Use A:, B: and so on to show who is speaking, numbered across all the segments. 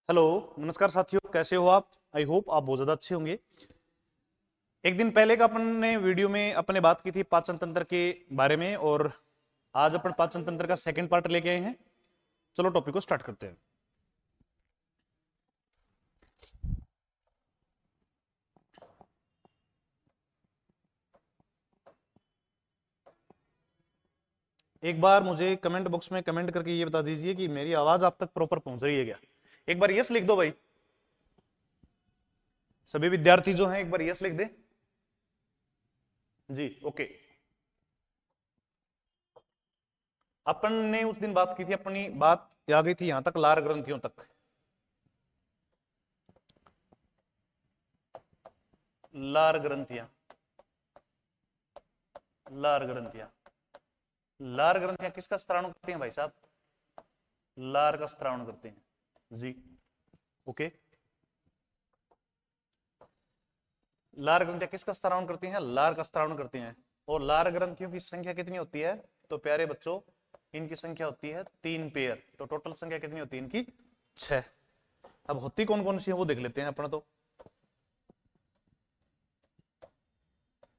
A: Hello, नमस्कार साथियों, कैसे हो आप? आई होप आप बहुत ज्यादा अच्छे होंगे। एक दिन पहले का अपन ने वीडियो में अपने बात की थी पाचन तंत्र के बारे में, और आज अपन पाचन तंत्र का सेकंड पार्ट लेके आए हैं। चलो टॉपिक को स्टार्ट करते हैं। एक बार मुझे कमेंट बॉक्स में कमेंट करके ये बता दीजिए कि मेरी आवाज आप तक प्रॉपर पहुंच रही है क्या। एक बार यस लिख दो भाई। सभी विद्यार्थी जो हैं एक बार यस लिख दे जी। ओके, अपन ने उस दिन बात की थी, अपनी बात आ गई थी यहां तक, लार ग्रंथियों तक। लार ग्रंथियां, लार ग्रंथियां, लार ग्रंथियां किसका स्त्रावण करती हैं भाई साहब? लार का स्त्रावण करते हैं जी। ओके, लार ग्रंथियां किसका स्त्रावण करती हैं? लार का स्त्रावण करती हैं। और लार ग्रंथियों की संख्या कितनी होती है? तो प्यारे बच्चों, इनकी संख्या होती है 3 पेयर। तो टोटल संख्या कितनी होती है इनकी? 6। अब होती कौन कौन सी है वो देख लेते हैं अपना। तो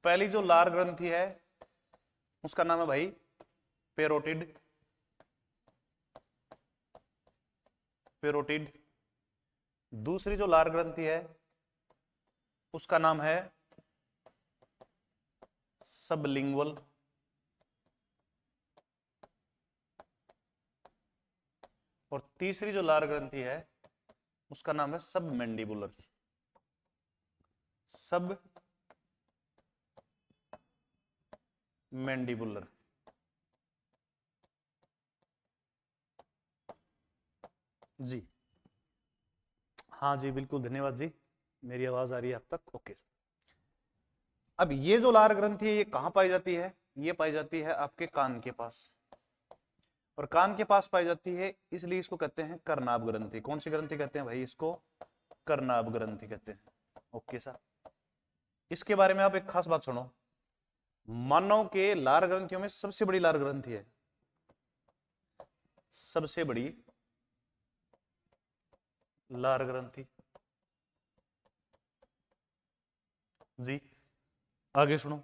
A: पहली जो लार ग्रंथि है उसका नाम है भाई पेरोटिड। पेरोटिड। दूसरी जो लार ग्रंथि है उसका नाम है सबलिंगुअल। और तीसरी जो लार ग्रंथि है उसका नाम है सब मैंडिबुलर। सब मैंडिबुलर। जी हाँ जी, बिल्कुल, धन्यवाद जी। मेरी आवाज आ रही है आप तक? ओके। अब ये जो लार ग्रंथि है ये कहां पाई जाती है? ये पाई जाती है आपके कान के पास। और कान के पास पाई जाती है इसलिए इसको कहते हैं करनाभ ग्रंथि। कौन सी ग्रंथि कहते हैं भाई इसको? करनाभ ग्रंथि कहते हैं। Okay sir. इसके बारे में आप एक खास बात सुनो। मानव के लार ग्रंथियों में सबसे बड़ी लार ग्रंथि है, सबसे बड़ी लार ग्रंथि जी। आगे सुनो।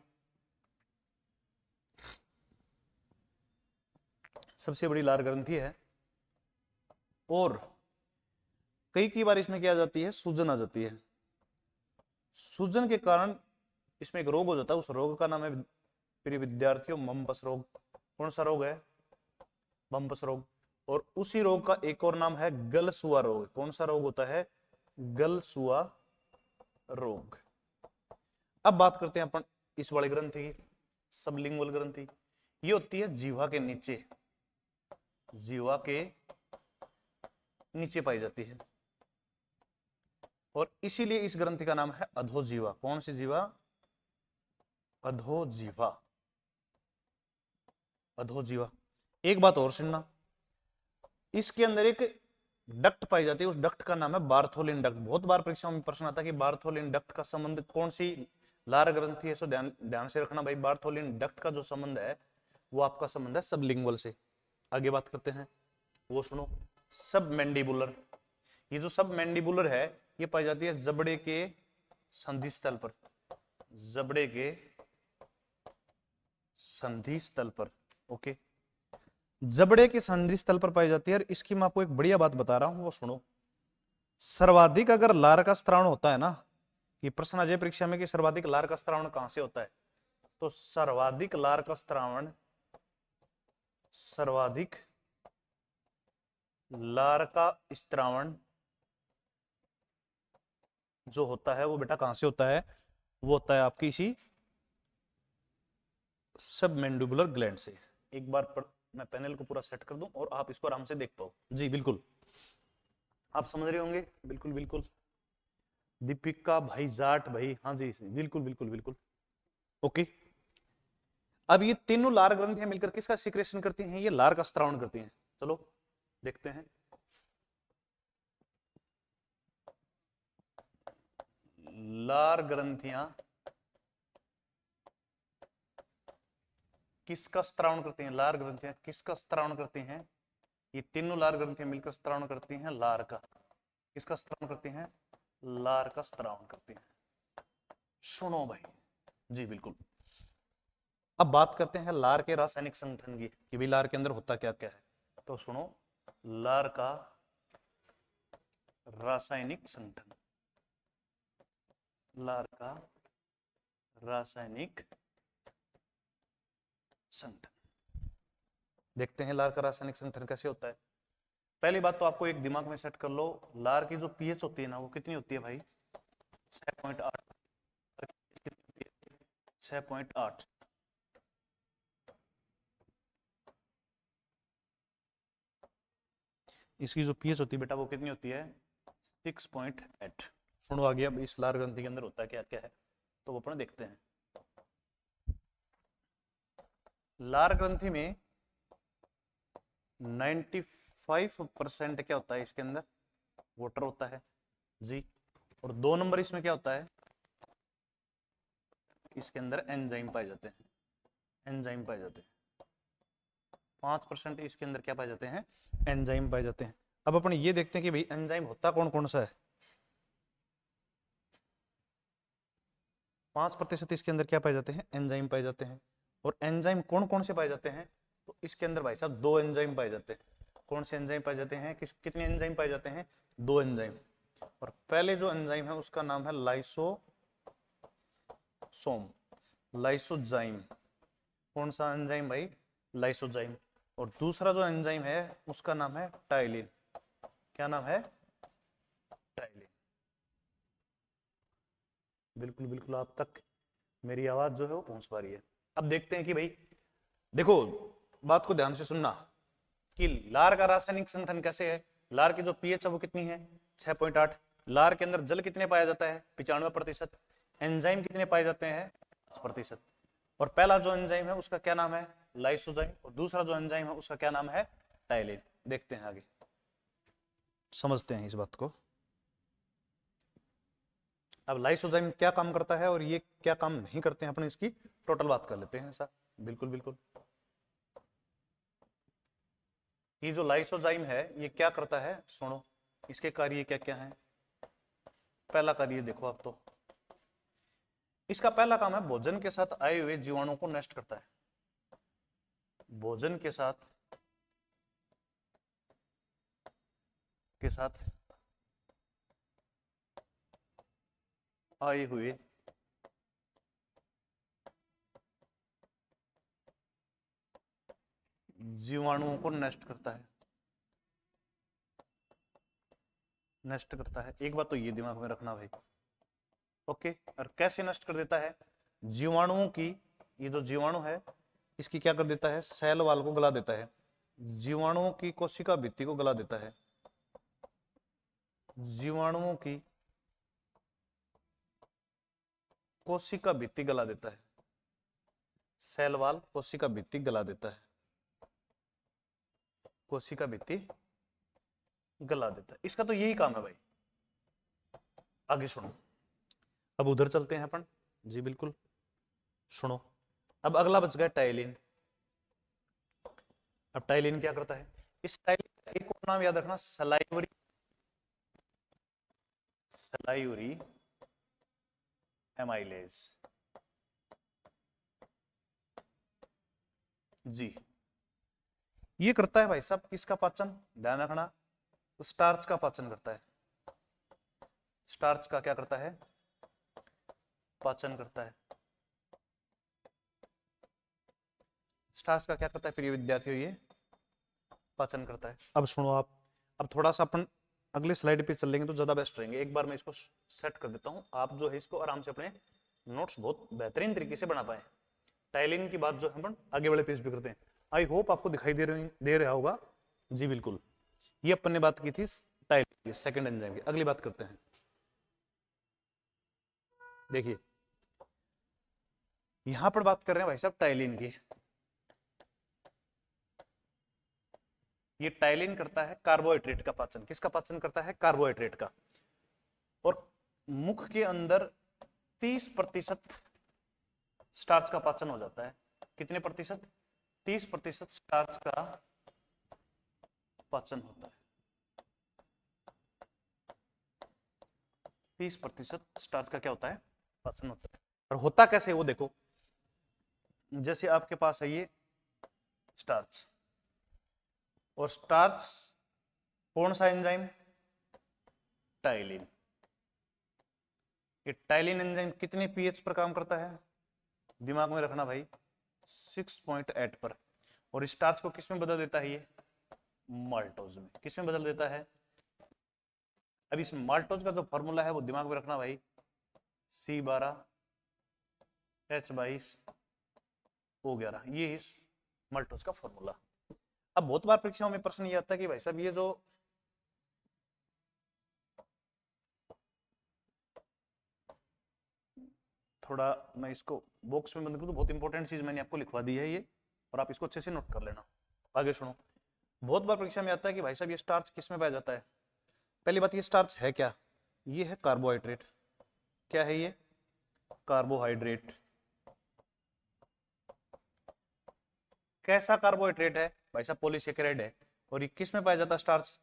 A: सबसे बड़ी लार ग्रंथि है, और कई बार इसमें क्या आ जाती है? सूजन आ जाती है। सूजन के कारण इसमें एक रोग हो जाता है। उस रोग का नाम है प्रिय विद्यार्थियों मम्पस रोग। कौन सा रोग है? मम्पस रोग। और उसी रोग का एक और नाम है गलसुआ रोग। कौन सा रोग होता है? गलसुआ रोग। अब बात करते हैं अपन इस वाली ग्रंथि की, सबलिंगुअल ग्रंथि। ये होती है जीवा के नीचे, जीवा के नीचे पाई जाती है। और इसीलिए इस ग्रंथि का नाम है अधोजीवा। कौन सी जीवा? अधोजीवा। अधोजीवा। एक बात और सुनना, इसके अंदर एक डक्ट पाई जाती है। उस डक्ट का नाम है बार्थोलिन डक्ट। बहुत बार परीक्षाओं में प्रश्न आता है कि बार्थोलिन डक्ट का संबंध कौन सी लार ग्रंथि है। सो ध्यान ध्यान से रखना भाई, बार्थोलिन डक्ट का जो संबंध है वो आपका संबंध है सबलिंगुअल से। आगे बात करते हैं, वो सुनो। सब मैंडिबुलर। ये जो सब मैंडिबुलर है ये पाई जाती है जबड़े के संधि स्थल पर। जबड़े के संधि स्थल पर। ओके, जबड़े के संधि स्थल पर पाई जाती है। और इसकी मैं आपको एक बढ़िया बात बता रहा हूं, वो सुनो। सर्वाधिक अगर लार का स्त्रावण होता है ना, कि प्रश्न आ जाए परीक्षा में कि सर्वाधिक लार का स्त्रावण कहां से होता है, तो सर्वाधिक लार का स्त्रावण, सर्वाधिक लार का स्त्रावण जो होता है वो बेटा कहां से होता है? वो होता है आपकी इसी सब मैंडिबुलर ग्लैंड से। एक बार मैं पैनल को पूरा सेट कर दूं और आप इसको आराम से देख पाओ। जी बिल्कुल, आप समझ रहे होंगे। बिल्कुल बिल्कुल, दीपिका भाई, जाट भाई, हाँ जी बिल्कुल बिल्कुल बिल्कुल। ओके, अब ये तीनों लार ग्रंथियां मिलकर किसका सिक्रेशन करती हैं? ये लार का स्त्रावण करती हैं। चलो देखते हैं। लार ग्रंथियां किसका स्त्रावण करती हैं? लार ग्रंथियां किसका स्त्रावण करती हैं? ये तीनों लार ग्रंथियां मिलकर स्त्रावण करती हैं लार का। किसका स्त्रावन करती हैं? लार का स्त्रावन करती हैं। सुनो भाई, जी बिल्कुल। अब बात करते हैं लार के रासायनिक संगठन की कि भाई लार के अंदर होता क्या क्या है। तो सुनो, लार का रासायनिक संगठन, लार का रासायनिक संगठन, देखते हैं लार का रासायनिक संगठन कैसे होता है। पहली बात तो आपको एक दिमाग में सेट कर लो, लार की जो पीएच होती है ना वो कितनी होती है भाई? 6.8। 6.8। इसकी जो पीएच होती है बेटा वो कितनी होती है? 6.8। सुनो आगे, अब इस लार ग्रंथि के अंदर होता है क्या क्या है तो वो अपन देखते हैं। लार ग्रंथि में 95% क्या होता है इसके अंदर? वाटर होता है जी। और 2 नंबर इसमें क्या होता है? इसके अंदर एंजाइम पाए जाते हैं, एंजाइम पाए जाते हैं। 5% इसके अंदर क्या पाए जाते हैं? एंजाइम पाए जाते हैं। अब अपन ये देखते हैं कि भाई एंजाइम होता कौन कौन सा है। 5% इसके अंदर क्या पाए जाते हैं? एंजाइम पाए जाते हैं। और एंजाइम कौन कौन से पाए जाते हैं? तो इसके अंदर भाई साहब 2 एंजाइम पाए जाते हैं। कौन से एंजाइम पाए जाते हैं? कितने एंजाइम पाए जाते हैं? 2 एंजाइम। और पहले जो एंजाइम है उसका नाम है लाइसोसोम, लाइसोजाइम। कौन सा एंजाइम भाई? लाइसोजाइम। और दूसरा जो एंजाइम है उसका नाम है टाइलिन। क्या नाम है? टाइलिन। बिल्कुल बिल्कुल, आप तक मेरी आवाज जो है वो पहुंच पा रही है। अब देखते हैं कि भाई देखो, बात को ध्यान से सुनना कि लार का रासायनिक संगठन कैसे है। लार की जो पीएच है वो कितनी है? 6.8। लार के अंदर जल कितने पाया जाता है? 95%। एंजाइम कितने पाए जाते हैं? 10%। और पहला जो एंजाइम है उसका क्या नाम है? लाइसोजाइम। और दूसरा जो एंजाइम है उसका क्या नाम है? टाइलिन। देखते हैं आगे, समझते हैं इस बात को। अब लाइसोजाइम क्या काम करता है और ये क्या काम नहीं करते हैं, अपन इसकी टोटल बात कर लेते हैं। ऐसा बिल्कुल बिल्कुल, ये जो लाइसोजाइम है ये क्या करता है सुनो, इसके कार्य क्या क्या हैं। पहला कार्य देखो आप, तो इसका पहला काम है भोजन के साथ आए हुए जीवाणुओं को नष्ट करता है। भोजन के साथ आए हुए जीवाणुओं को नष्ट करता है, नष्ट करता है। एक बात तो ये दिमाग में रखना भाई, ओके। और कैसे नष्ट कर देता है? जीवाणुओं की, ये जो जीवाणु है इसकी क्या कर देता है? सेल वाल को गला देता है। जीवाणुओं की कोशिका भित्ति को गला देता है। जीवाणुओं की कोशिका भित्ति गला देता है। सेल वाल कोशिका भित्ति गला देता है, कोशिका भित्ति गला देता है। इसका तो यही काम है भाई। आगे सुनो, अब उधर चलते हैं अपन जी बिल्कुल। सुनो, अब अगला बच गया टाइलिन। अब टाइलिन क्या करता है? इस टाइलिन का एक और नाम याद रखना, सलाइवरी, सलाइवरी एमाइलेज जी। ये करता है भाई साहब किसका पाचन? ध्यान रखना, स्टार्च का पाचन करता है। स्टार्च का क्या करता है? पाचन करता है। स्टार्च का क्या करता है फिर ये विद्यार्थियों? ये पाचन करता है। अब सुनो आप, अब थोड़ा सा अपन अगले स्लाइड पे चल लेंगे तो ज्यादा बेस्ट रहेंगे। एक बार मैं इसको सेट कर देता हूं, आप जो है इसको आराम से अपने नोट्स बहुत बेहतरीन तरीके से बना पाए। टाइलिन की बात जो है अपन आगे वाले पेज पे करते हैं। आई होप आपको दिखाई दे रहा होगा जी बिल्कुल। ये अपन ने बात की थी टाइलिन की, सेकंड एंजाइम की। अगली बात करते हैं, देखिए यहां पर बात कर रहे हैं भाई साहब टाइलिन की। ये टाइलिन करता है कार्बोहाइड्रेट का पाचन। किसका पाचन करता है? कार्बोहाइड्रेट का। और मुख के अंदर 30% स्टार्च का पाचन हो जाता है। कितने प्रतिशत? 30% स्टार्च का पाचन होता है। 30% स्टार्च का क्या होता है, पाचन होता है। और होता कैसे वो देखो, जैसे आपके पास है ये स्टार्च, और स्टार्च कौन सा एंजाइम, टाइलिन। ये टाइलिन एंजाइम कितने पीएच पर काम करता है, दिमाग में रखना भाई, 6.8 पर। और स्टार्च को किस में बदल देता है ये, माल्टोज में। किस में बदल देता है, अब इस माल्टोज का जो फॉर्मूला है वो दिमाग में रखना भाई, C12H22O11, ये इस माल्टोज का फॉर्मूला। अब बहुत बार परीक्षाओं में प्रश्न ये आता है कि भाई साहब ये जो थोड़ा मैं इसको बॉक्स में बंद करूं, बहुत इंपॉर्टेंट चीज मैंने आपको लिखवा दी है ये, और आप इसको अच्छे से नोट कर लेना। आगे सुनो, बहुत बार परीक्षा में आता है कि भाई साहब ये स्टार्च किस में पाया जाता है। पहली बात, ये स्टार्च है क्या, ये है कार्बोहाइड्रेट। क्या है ये, कार्बोहाइड्रेट। कैसा कार्बोहाइड्रेट है भाई साहब, पॉलीसेकेराइड है। और ये किस में पाया जाता है स्टार्च,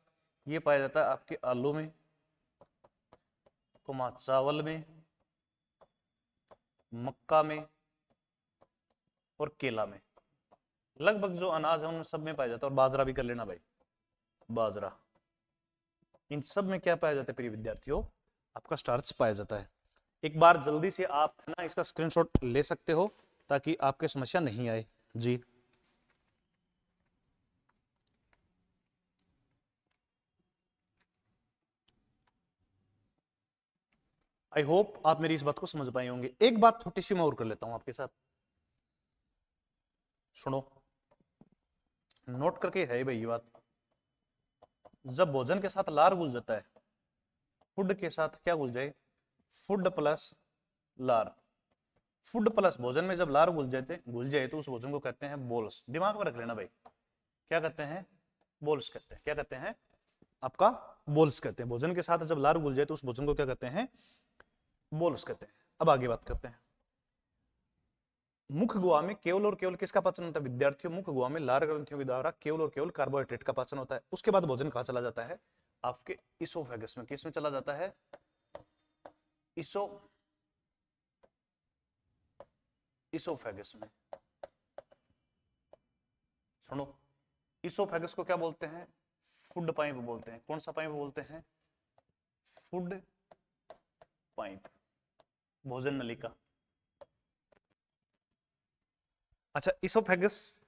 A: ये पाया जाता है आपके आलू में, चावल में, मक्का में और केला में। लगभग जो अनाज है उन सब में पाया जाता है। और बाजरा भी कर लेना भाई, बाजरा, इन सब में क्या पाया जाता है प्रिय विद्यार्थियों, आपका स्टार्च पाया जाता है। एक बार जल्दी से आप ना इसका स्क्रीनशॉट ले सकते हो ताकि आपके समस्या नहीं आए जी। आई होप आप मेरी इस बात को समझ पाए होंगे। एक बात छोटी सी मैं और कर लेता हूं आपके साथ, सुनो, नोट करके है भाई ये बात। जब भोजन के साथ लार घुल जाता है, फूड के साथ क्या घुल जाए, फूड प्लस लार, फूड प्लस भोजन में जब लार घुल जाए तो उस भोजन को कहते हैं बोल्स। दिमाग में रख लेना भाई, क्या कहते हैं, बोल्स कहते हैं। क्या कहते हैं, आपका बोल्स कहते हैं। भोजन के साथ जब लार घुल जाए तो उस भोजन को क्या कहते हैं, बोल्स कहते हैं। अब आगे बात करते हैं, मुख गुहा में केवल और केवल किसका पाचन होता है विद्यार्थियों, मुख गुहा में लार ग्रंथियों के द्वारा केवल और केवल कार्बोहाइड्रेट का पाचन होता है। उसके बाद भोजन कहां चला जाता है, आपके इसोफेगस में। किस में चला जाता है, इसोफेगस में। सुनो, इसोफेगस को क्या बोलते हैं, फूड पाइप बोलते हैं। कौन सा पाइप बोलते हैं, फूड पाइप, भोजन नलिका। अच्छा, इसोफेगस,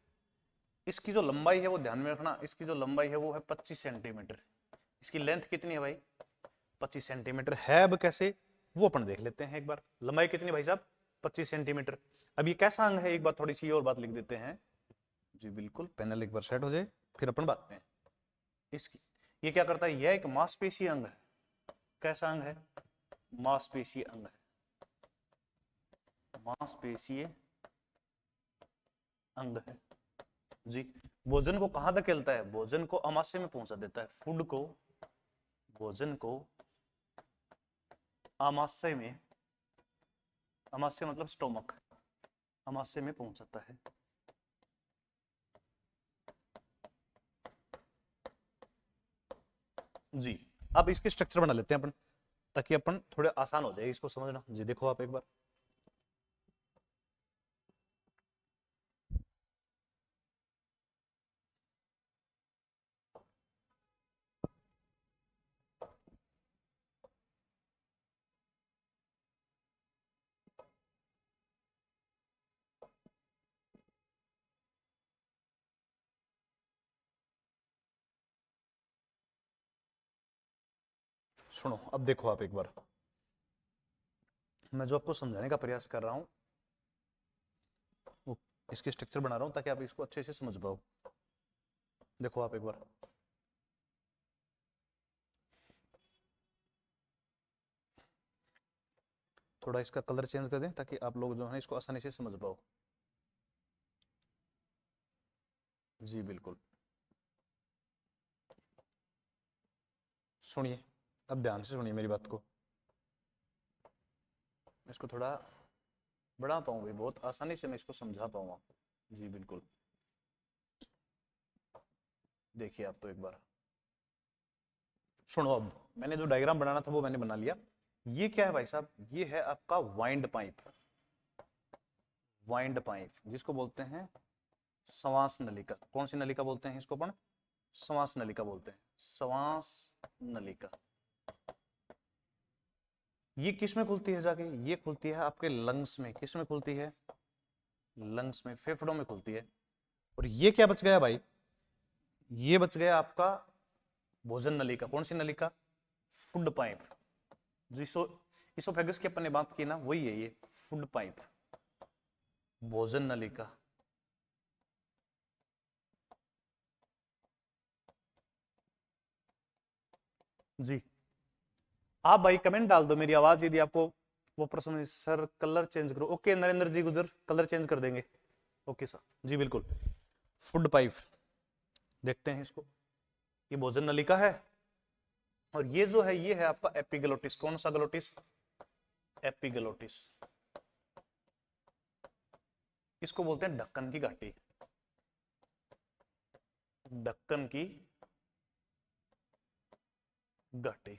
A: इसकी जो लंबाई है वो ध्यान में रखना, इसकी जो लंबाई है वो है 25 सेंटीमीटर। इसकी लेंथ कितनी है भाई, 25 सेंटीमीटर है। अब कैसे, वो अपन देख लेते हैं एक बार। लंबाई कितनी भाई साहब, 25 सेंटीमीटर। अब ये कैसा अंग है, एक बार थोड़ी सी और बात लिख देते हैं जी, बिल्कुल, पैनल एक बार सेट हो जाए फिर अपन बात में। इसकी ये क्या करता है, यह एक मांसपेशी अंग है। कैसा अंग है, मांसपेशी अंग है, मांसपेशीय अंग है जी। भोजन को कहां धकेलता है, भोजन को अमाशय में पहुंचा देता है। फूड को, भोजन को आमाशय में, आमाशय मतलब स्टोमक, आमाशय में पहुंचाता है जी। अब इसके स्ट्रक्चर बना लेते हैं अपन, ताकि अपन थोड़े आसान हो जाए इसको समझना जी। देखो आप एक बार, सुनो, अब देखो आप एक बार, मैं जो आपको समझाने का प्रयास कर रहा हूं वो इसके स्ट्रक्चर बना रहा हूं ताकि आप इसको अच्छे से समझ पाओ। देखो आप एक बार, थोड़ा इसका कलर चेंज कर दें ताकि आप लोग जो है इसको आसानी से समझ पाओ जी। बिल्कुल, सुनिए, अब ध्यान से सुनिए मेरी बात को। इसको थोड़ा बढ़ा पाऊंगी, बहुत आसानी से मैं इसको समझा पाऊंगा जी। बिल्कुल, देखिए आप तो एक बार सुनो। अब मैंने जो डायग्राम बनाना था वो मैंने बना लिया। ये क्या है भाई साहब, ये है आपका वाइंड पाइप, वाइंड पाइप जिसको बोलते हैं श्वास नलिका। कौन सी नलिका बोलते हैं इसको अपन, श्वास नलिका बोलते हैं, श्वास नलिका। ये किस में खुलती है जाके, ये खुलती है आपके लंग्स में। किस में खुलती है, लंग्स में, फेफड़ों में खुलती है। और ये क्या बच गया भाई, ये बच गया आपका भोजन नलिका। कौन सी नलिका, फूड पाइप। जो इसोफेगस की अपन ने बात की ना, वही है ये फूड पाइप, भोजन नलिका। जी आप भाई कमेंट डाल दो मेरी आवाज यदि आपको वो प्रश्न, सर कलर चेंज करो। ओके नरेंद्र जी गुजर, कलर चेंज कर देंगे। ओके सर जी बिल्कुल। फूड पाइप देखते हैं इसको, ये भोजन नलिका है। और ये जो है ये है आपका एपिग्लोटिस। कौन सा ग्लोटिस, एपिग्लोटिस। इसको बोलते हैं ढक्कन की घाटी, ढक्कन की घाटी।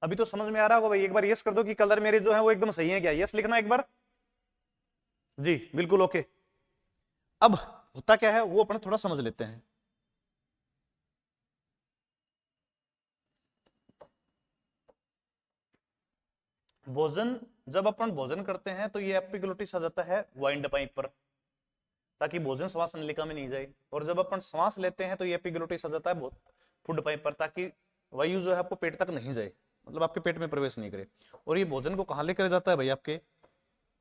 A: अभी तो समझ में आ रहा होगा भाई, एक बार यस कर दो कि कलर मेरे जो है वो एकदम सही है क्या, यस लिखना एक बार। जी बिल्कुल ओके। अब होता क्या है वो अपन थोड़ा समझ लेते हैं। भोजन, जब अपन भोजन करते हैं तो ये एपिग्लोटिस आ जाता है वाइंड पाइप पर, ताकि भोजन श्वास नलिका में नहीं जाए। और जब अपन श्वास लेते हैं तो ये एपिग्लोटिस आ जाता है फूड पाइप पर, ताकि वायु जो है आपको पेट तक नहीं जाए, मतलब आपके पेट में प्रवेश नहीं करे। और ये भोजन को कहां लेकर जाता है भाई, आपके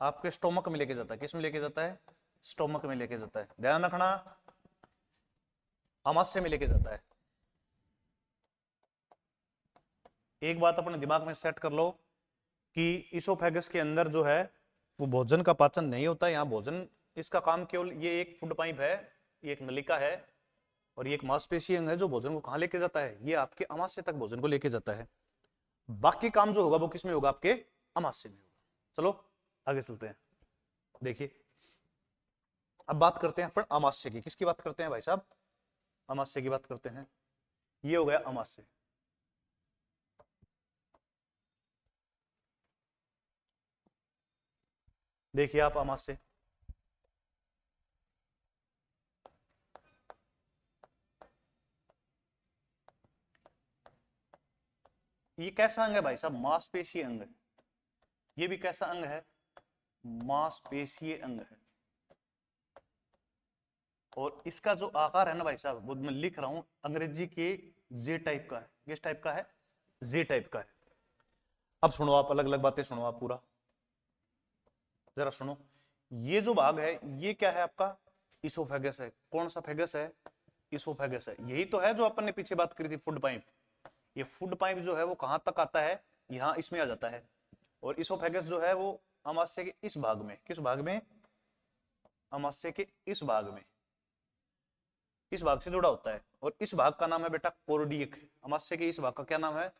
A: आपके स्टोमक में लेके जाता है। किस में लेके जाता है, स्टोमक में लेके जाता है। ध्यान रखना, आमाशय में लेके जाता है। एक बात अपने दिमाग में सेट कर लो कि इसोफेगस के अंदर जो है वो भोजन का पाचन नहीं होता। यहाँ भोजन, इसका काम केवल ये एक फूड पाइप है, ये एक नलिका है, और ये एक मांसपेशी अंग है जो भोजन को कहां लेके जाता है, ये आपके आमाशय तक भोजन को लेके जाता है। बाकी काम जो होगा वो किसमें होगा, आपके आमाशय में होगा। चलो आगे चलते हैं। देखिए अब बात करते हैं अपन आमाशय की। किसकी बात करते हैं भाई साहब, आमाशय की बात करते हैं। ये हो गया आमाशय। देखिए आप आमाशय, ये कैसा अंग है भाई साहब, मांसपेशीय अंग है। ये भी कैसा अंग है, मांसपेशीय अंग है। और इसका जो आकार है ना भाई साहब, वो मैं लिख रहा हूं अंग्रेजी के जे टाइप का है। किस टाइप का है, जे टाइप का है। अब सुनो आप, अलग अलग बातें सुनो आप पूरा, जरा सुनो। ये जो भाग है ये क्या है आपका, इसोफेगस है। कौन सा फेगस है, इसोफेगस है। यही तो है जो अपन ने पीछे बात करी थी, फूड पाइप। ये फूड पाइप जो है वो कहां तक आता है, यहां इसमें आ जाता है। और इसोफेगस जो है वो आमाशय के इस भाग में, किस भाग में, आमाशय के इस भाग में, इस भाग से जुड़ा होता है। और इस भाग का नाम है बेटा कोर्डियक। आमाशय के इस भाग का क्या नाम है,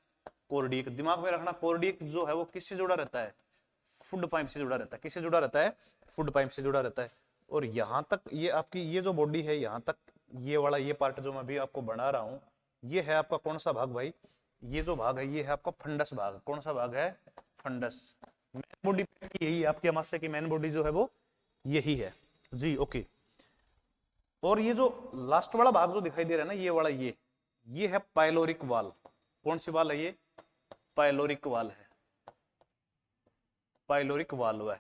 A: कोर्डियक। दिमाग में रखना, कोर्डियक जो है वो किससे जुड़ा रहता है, फूड पाइप से जुड़ा रहता है। किससे जुड़ा रहता है, फूड पाइप से जुड़ा रहता है। और यहां तक ये आपकी ये जो बॉडी है, यहां तक ये वाला ये पार्ट जो मैं अभी आपको बना रहा हूं, ये है आपका कौन सा भाग भाई, ये जो भाग है ये है आपका फंडस भाग। कौन सा भाग है, फंडस। मेन बॉडी यही है आपकी आमाशय की, मेन बॉडी जो है वो यही है जी। ओके। और ये जो लास्ट वाला भाग जो दिखाई दे रहा है ना, ये वाला ये है पाइलोरिक वाल। कौन सी वाल है ये, पाइलोरिक वाल है, पाइलोरिक वाल्व है।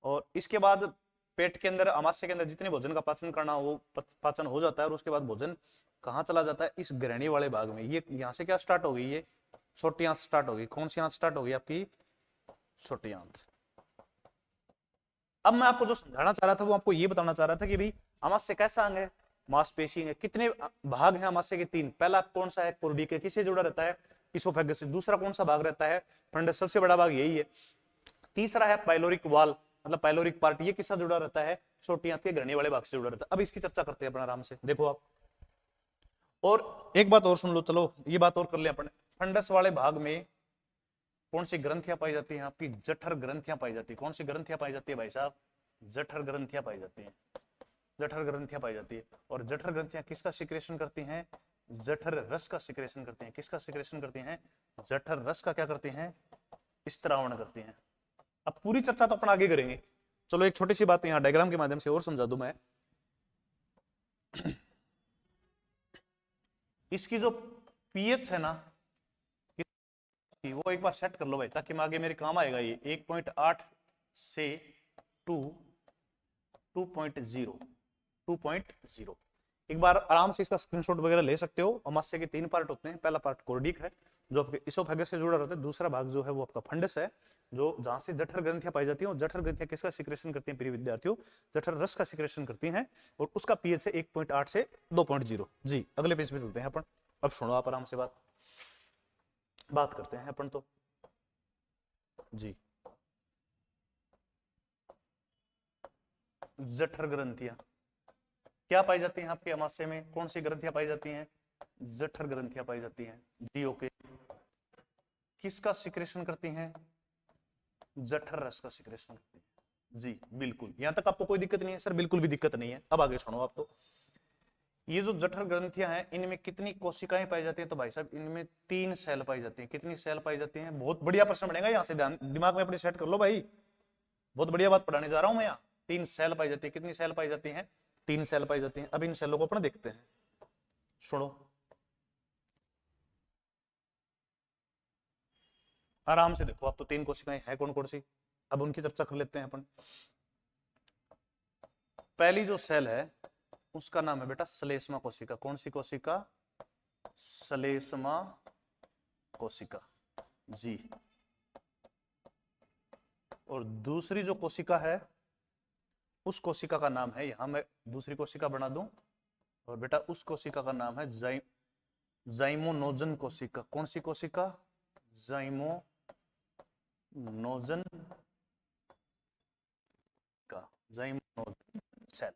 A: और इसके बाद पेट के अंदर, आमाशय के अंदर जितने भोजन का पाचन करना हो वो पाचन हो जाता है। और उसके बाद भोजन कहाँ चला जाता है, इस ग्रहणी वाले भाग में। ये यहाँ से क्या स्टार्ट हो गई, ये छोटी आंत स्टार्ट होगी। कौन सी आंत स्टार्ट होगी, आपकी छोटी आंत। अब मैं आपको जो समझाना चाह रहा था वो आपको ये बताना चाह रहा था कि भाई आमाशय कैसा अंग है, मांसपेशी है। कितने भाग हैं आमाशय के, 3। पहला कौन सा है, कोर्डियक, किससे जुड़ा रहता है, इसोफेगस से। दूसरा कौन सा भाग रहता है, फंडस, सबसे बड़ा भाग यही है। तीसरा है पाइलोरिक वाल, मतलब पाइलोरिक पार्ट, ये किससे जुड़ा रहता है, छोटी आंत के ग्रहणी वाले भाग से जुड़ा रहता है। अब इसकी चर्चा करते हैं अपन आराम से, देखो आप। और एक बात और सुन लो, चलो ये बात और कर ले अपन। फंडस वाले भाग में कौन सी ग्रंथियां पाई जाती हैं, आपकी जठर ग्रंथियां पाई जाती है। कौन सी ग्रंथियां पाई जाती है भाई साहब, जठर ग्रंथियां पाई जाती हैं, जठर ग्रंथियां पाई जाती है। और जठर ग्रंथियां किसका सिक्रेशन करती हैं, जठर रस का सिक्रेशन करती हैं। किसका सिक्रेशन करती हैं? जठर रस का क्या करती हैं? स्त्रावण करती हैं। अब पूरी चर्चा तो अपन आगे करेंगे, चलो एक छोटी सी बात यहां डायग्राम के माध्यम से और समझा दूं मैं। इसकी जो पीएच है ना, वो एक बार सेट कर लो भाई, ताकि मैं आगे मेरे काम आएगा। ये 1.8 से 2.0 एक बार आराम से इसका स्क्रीनशॉट वगैरह ले सकते हो। अमाशय के 3 पार्ट होते हैं। पहला पार्ट कोर्डिक है जो आपके इसोफेगस से जुड़ा रहता है। दूसरा भाग जो है वो आपका फंडस है, जो जहां से जठर ग्रंथियां पाई जाती हैं। और जठर ग्रंथियां किसका सिक्रेशन करती हैं प्रिय विद्यार्थियों? जठर रस का सिक्रेशन करती हैं। और उसका पीएच है 1.8 से 2.0। जी अगले पेज पे चलते हैं अपन। अब सुनो आप आराम से बात करते हैं अपन तो। जी जठर ग्रंथियां क्या पाई जाती हैं आपके अमाशय में? कौन सी ग्रंथियां पाई जाती हैं? जठर ग्रंथियां पाई जाती हैं। जी ओके। किसका सिक्रेशन करती हैं? जठर रस का सिक्रेशन करती हैं। जी बिल्कुल, यहां तक आपको कोई दिक्कत नहीं है? सर बिल्कुल भी दिक्कत नहीं है। अब आगे सुनो आप तो। ये जो जठर ग्रंथियां हैं इनमें कितनी कोशिकाएं पाई जाती हैं? तो भाई साहब इनमें 3 सेल पाई जाती हैं। कितनी सेल पाई जाती हैं? बहुत बढ़िया प्रश्न बनेगा, यहां से ध्यान दिमाग में अपने सेट कर लो भाई, बहुत बढ़िया बात पढ़ाने जा रहा हूं मैं यहाँ। 3 सेल पाई जाती है। कितनी सेल पाई जाती हैं? 3 सेल पाई जाती हैं। अब इन सेलों को अपन देखते हैं, सुनो आराम से देखो आप तो। 3 कोशिकाएं हैं कौन कौन सी? अब उनकी चर्चा कर लेते हैं अपन। पहली जो सेल है उसका नाम है बेटा श्लेष्मा कोशिका। कौन सी कोशिका? श्लेष्मा कोशिका। जी। और दूसरी जो कोशिका है उस कोशिका का नाम है, यहां मैं दूसरी कोशिका बना दूं, और बेटा उस कोशिका का नाम है जाइमोनोजन कोशिका। कौन सी कोशिका? जाइमोनोजन का, जाइमोनोजन सेल।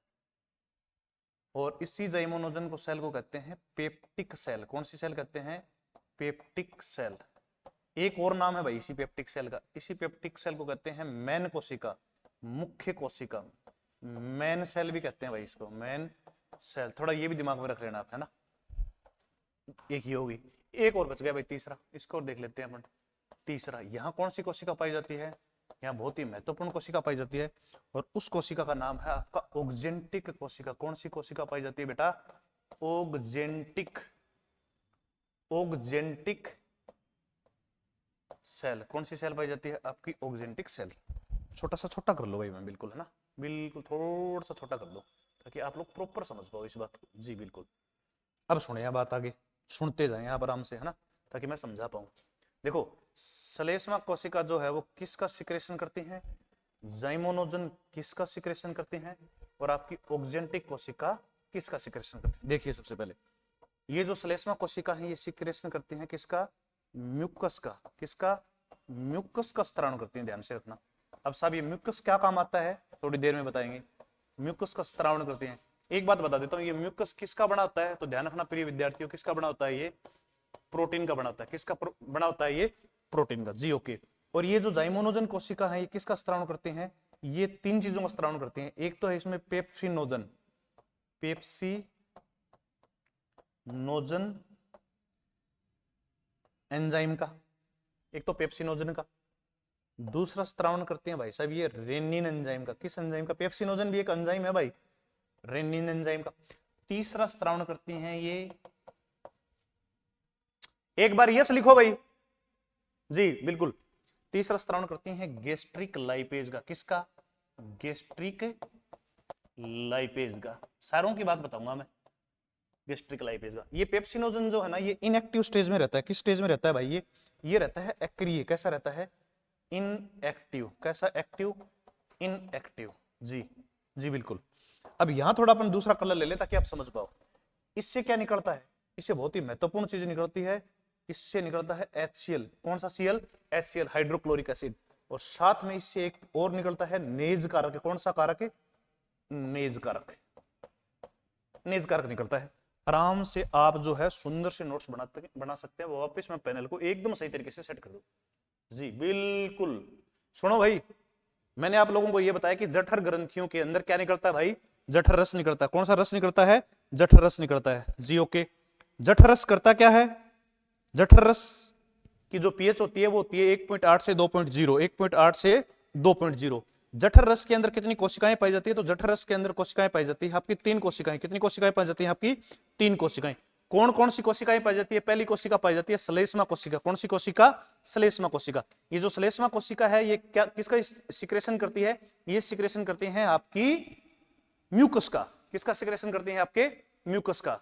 A: और इसी जाइमोनोजन को सेल को कहते हैं पेप्टिक सेल। कौन सी सेल कहते हैं? Peptic cell. एक और नाम है भाई इसी पेप्टिक सेल का। इसी पेप्टिक सेल को कहते हैं मैन कोशिका, मुख्य कोशिका। मैन सेल भी कहते हैं भाई इसको, मैन सेल। थोड़ा ये भी दिमाग में रख लेना आप, है ना। एक ही होगी, एक और बच गया भाई तीसरा, इसको और देख लेते हैं अपन। तीसरा, यहां कौन सी कोशिका पाई जाती है? यहाँ बहुत ही महत्वपूर्ण कोशिका पाई जाती है, और उस कोशिका का नाम है आपका ओक्जेंटिक कोशिका। कौन सी कोशिका पाई जाती है बेटा? ओक्जेंटिक सेल। कौन सी सेल पाई जाती है? आपकी ओक्जेंटिक सेल। छोटा कर लो भाई मैं, बिल्कुल है ना, बिल्कुल थोड़ा सा छोटा कर दो ताकि आप लोग प्रॉपर समझ पाओ इस बात को। जी बिल्कुल। अब सुनिए बात आगे, सुनते जाएं आप आराम से, है ना, ताकि मैं समझा पाऊं। देखो श्लेष्मा कोशिका जो है वो किसका सिक्रेशन करती है? जाइमोनोजन किसका सिक्रेशन करती है? और आपकी ओक्जेंटिक कोशिका किसका सिक्रेशन करती है? देखिए सबसे पहले ये जो श्लेष्मा कोशिका है ये सिक्रेशन करती है किसका? म्यूकस का। किसका? म्यूकस का स्त्राव करती है, ध्यान से रखना। अब साहब ये म्यूकस क्या काम आता है थोड़ी देर में बताएंगे। म्यूकस का स्त्रावण करते हैं। एक बात बता देता हूं, ये म्यूकस किसका बना होता है? तो ध्यान रखना प्रिय विद्यार्थियों, किसका बना होता है? ये प्रोटीन का बना होता है। किसका बना होता है? ये प्रोटीन का। जी ओके। और ये जो जाइमोनोजन कोशिका है ये किसका स्त्रावण करते हैं? ये 3 चीजों का स्त्रावण करते हैं। एक तो है इसमें पेप्सिनोजन एंजाइम का, एक तो पेप्सिनोजन का। दूसरा स्त्रावण करते हैं भाई साहब ये रेनिन एंजाइम का। किस एंजाइम का? पेप्सिनोजन भी एक एंजाइम है भाई, रेनिन एंजाइम का। तीसरा स्त्रावण करती हैं ये, एक बार यस लिखो भाई। जी बिल्कुल। तीसरा स्त्रावण करती हैं गैस्ट्रिक लाइपेज का। किसका? गैस्ट्रिक लाइपेज का। सारों की बात बताऊंगा मैं। गैस्ट्रिक लाइपेज का। ये पेप्सिनोजन जो है ना ये इनएक्टिव स्टेज में रहता है। किस स्टेज में रहता है भाई? ये रहता है एक्रिय। कैसा रहता है? इनएक्टिव। कैसा? Active, inactive. जी जी बिल्कुल। अब यहां थोड़ा अपन दूसरा कलर ले ले ताकि आप समझ पाओ। इससे क्या निकलता है? इससे बहुत ही महत्वपूर्ण चीज निकलती है। इससे निकलता है HCl। कौन सा Cl? HCl, hydrochloric acid. और साथ में इससे एक और निकलता है नेज कारक। कौन सा कारक है? नेज कारक। नेज कारक निकलता है। आराम से आप जो है सुंदर से नोट्स बना सकते हैं। वापस मैं पैनल को एकदम सही तरीके से सेट कर दूं। जी बिल्कुल। सुनो भाई, मैंने आप लोगों को यह बताया कि जठर ग्रंथियों के अंदर क्या निकलता है भाई? जठर रस निकलता है। कौन सा रस निकलता है? जठर रस निकलता है। जी ओके। जठर रस करता क्या है? जठर रस की जो पीएच होती है वो होती है 1.8 से 2.0, 1.8 से 2.0। जठर रस के अंदर कितनी कोशिकाएं पाई जाती है? तो जठर रस के अंदर कोशिकाएं पाई जाती है आपकी 3 कोशिकाएं। कितनी कोशिकाएं पाई जाती है आपकी? 3 कोशिकाएं। कौन कौन सी कोशिकाएं पाई जाती है? पहली कोशिका पाई जाती है श्लेष्मा कोशिका। कौन सी कोशिका? श्लेष्मा कोशिका। ये जो श्लेष्मा कोशिका है ये क्या किसका सिक्रेशन करती है? ये सिक्रेशन करती है आपकी म्यूकस का। किसका सिक्रेशन करती है? आपके म्यूकस का।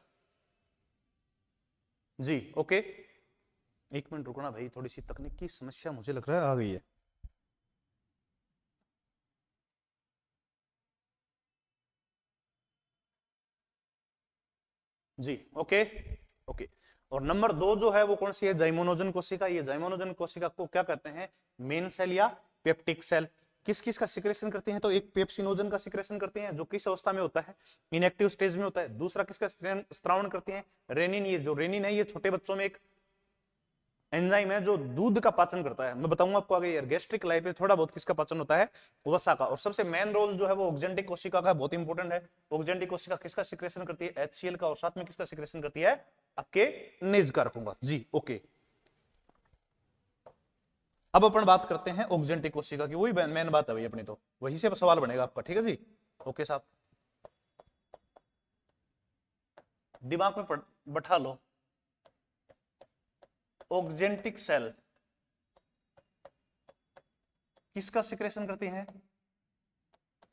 A: जी ओके, एक मिनट रुकना भाई, थोड़ी सी तकनीक की समस्या मुझे लग रहा है आ गई है। जी ओके ओके। और नंबर 2 जो है वो कौन सी है? जाइमोनोजन कोशिका। ये जाइमोनोजन कोशिका को क्या कहते हैं? मेन सेल या पेप्टिक सेल। किस किस का सिक्रेशन करती हैं? तो एक पेप्सिनोजन का सिक्रेशन करती हैं, जो किस अवस्था में होता है? इनएक्टिव स्टेज में होता है। दूसरा किसका स्त्रावण करती हैं? रेनिन। ये जो रेनिन है ये छोटे बच्चों में एक एंजाइम है जो दूध का पाचन करता है। मैं बताऊंगा आपको आगे यार, गैस्ट्रिक लाइफ में थोड़ा बहुत किसका पाचन होता है? वसा का। और सबसे मेन रोल जो है वो ऑक्जेंटिक कोशिका का, बहुत इंपॉर्टेंट है। ऑक्जेंटिक कोशिका किसका सिक्रेशन करती है? HCl का। और साथ में किसका सिक्रेशन करती है? आपके नेज का रखूंगा। जी ओके। अब अपन बात करते हैं ऑक्जेंटिक कोशिका की। वही मेन बात है भाई अपनी, तो वही से सवाल बनेगा आपका। ठीक है जी ओके साहब, दिमाग में बैठा लो। ऑक्जेंटिक सेल किसका सिक्रेशन करती हैं?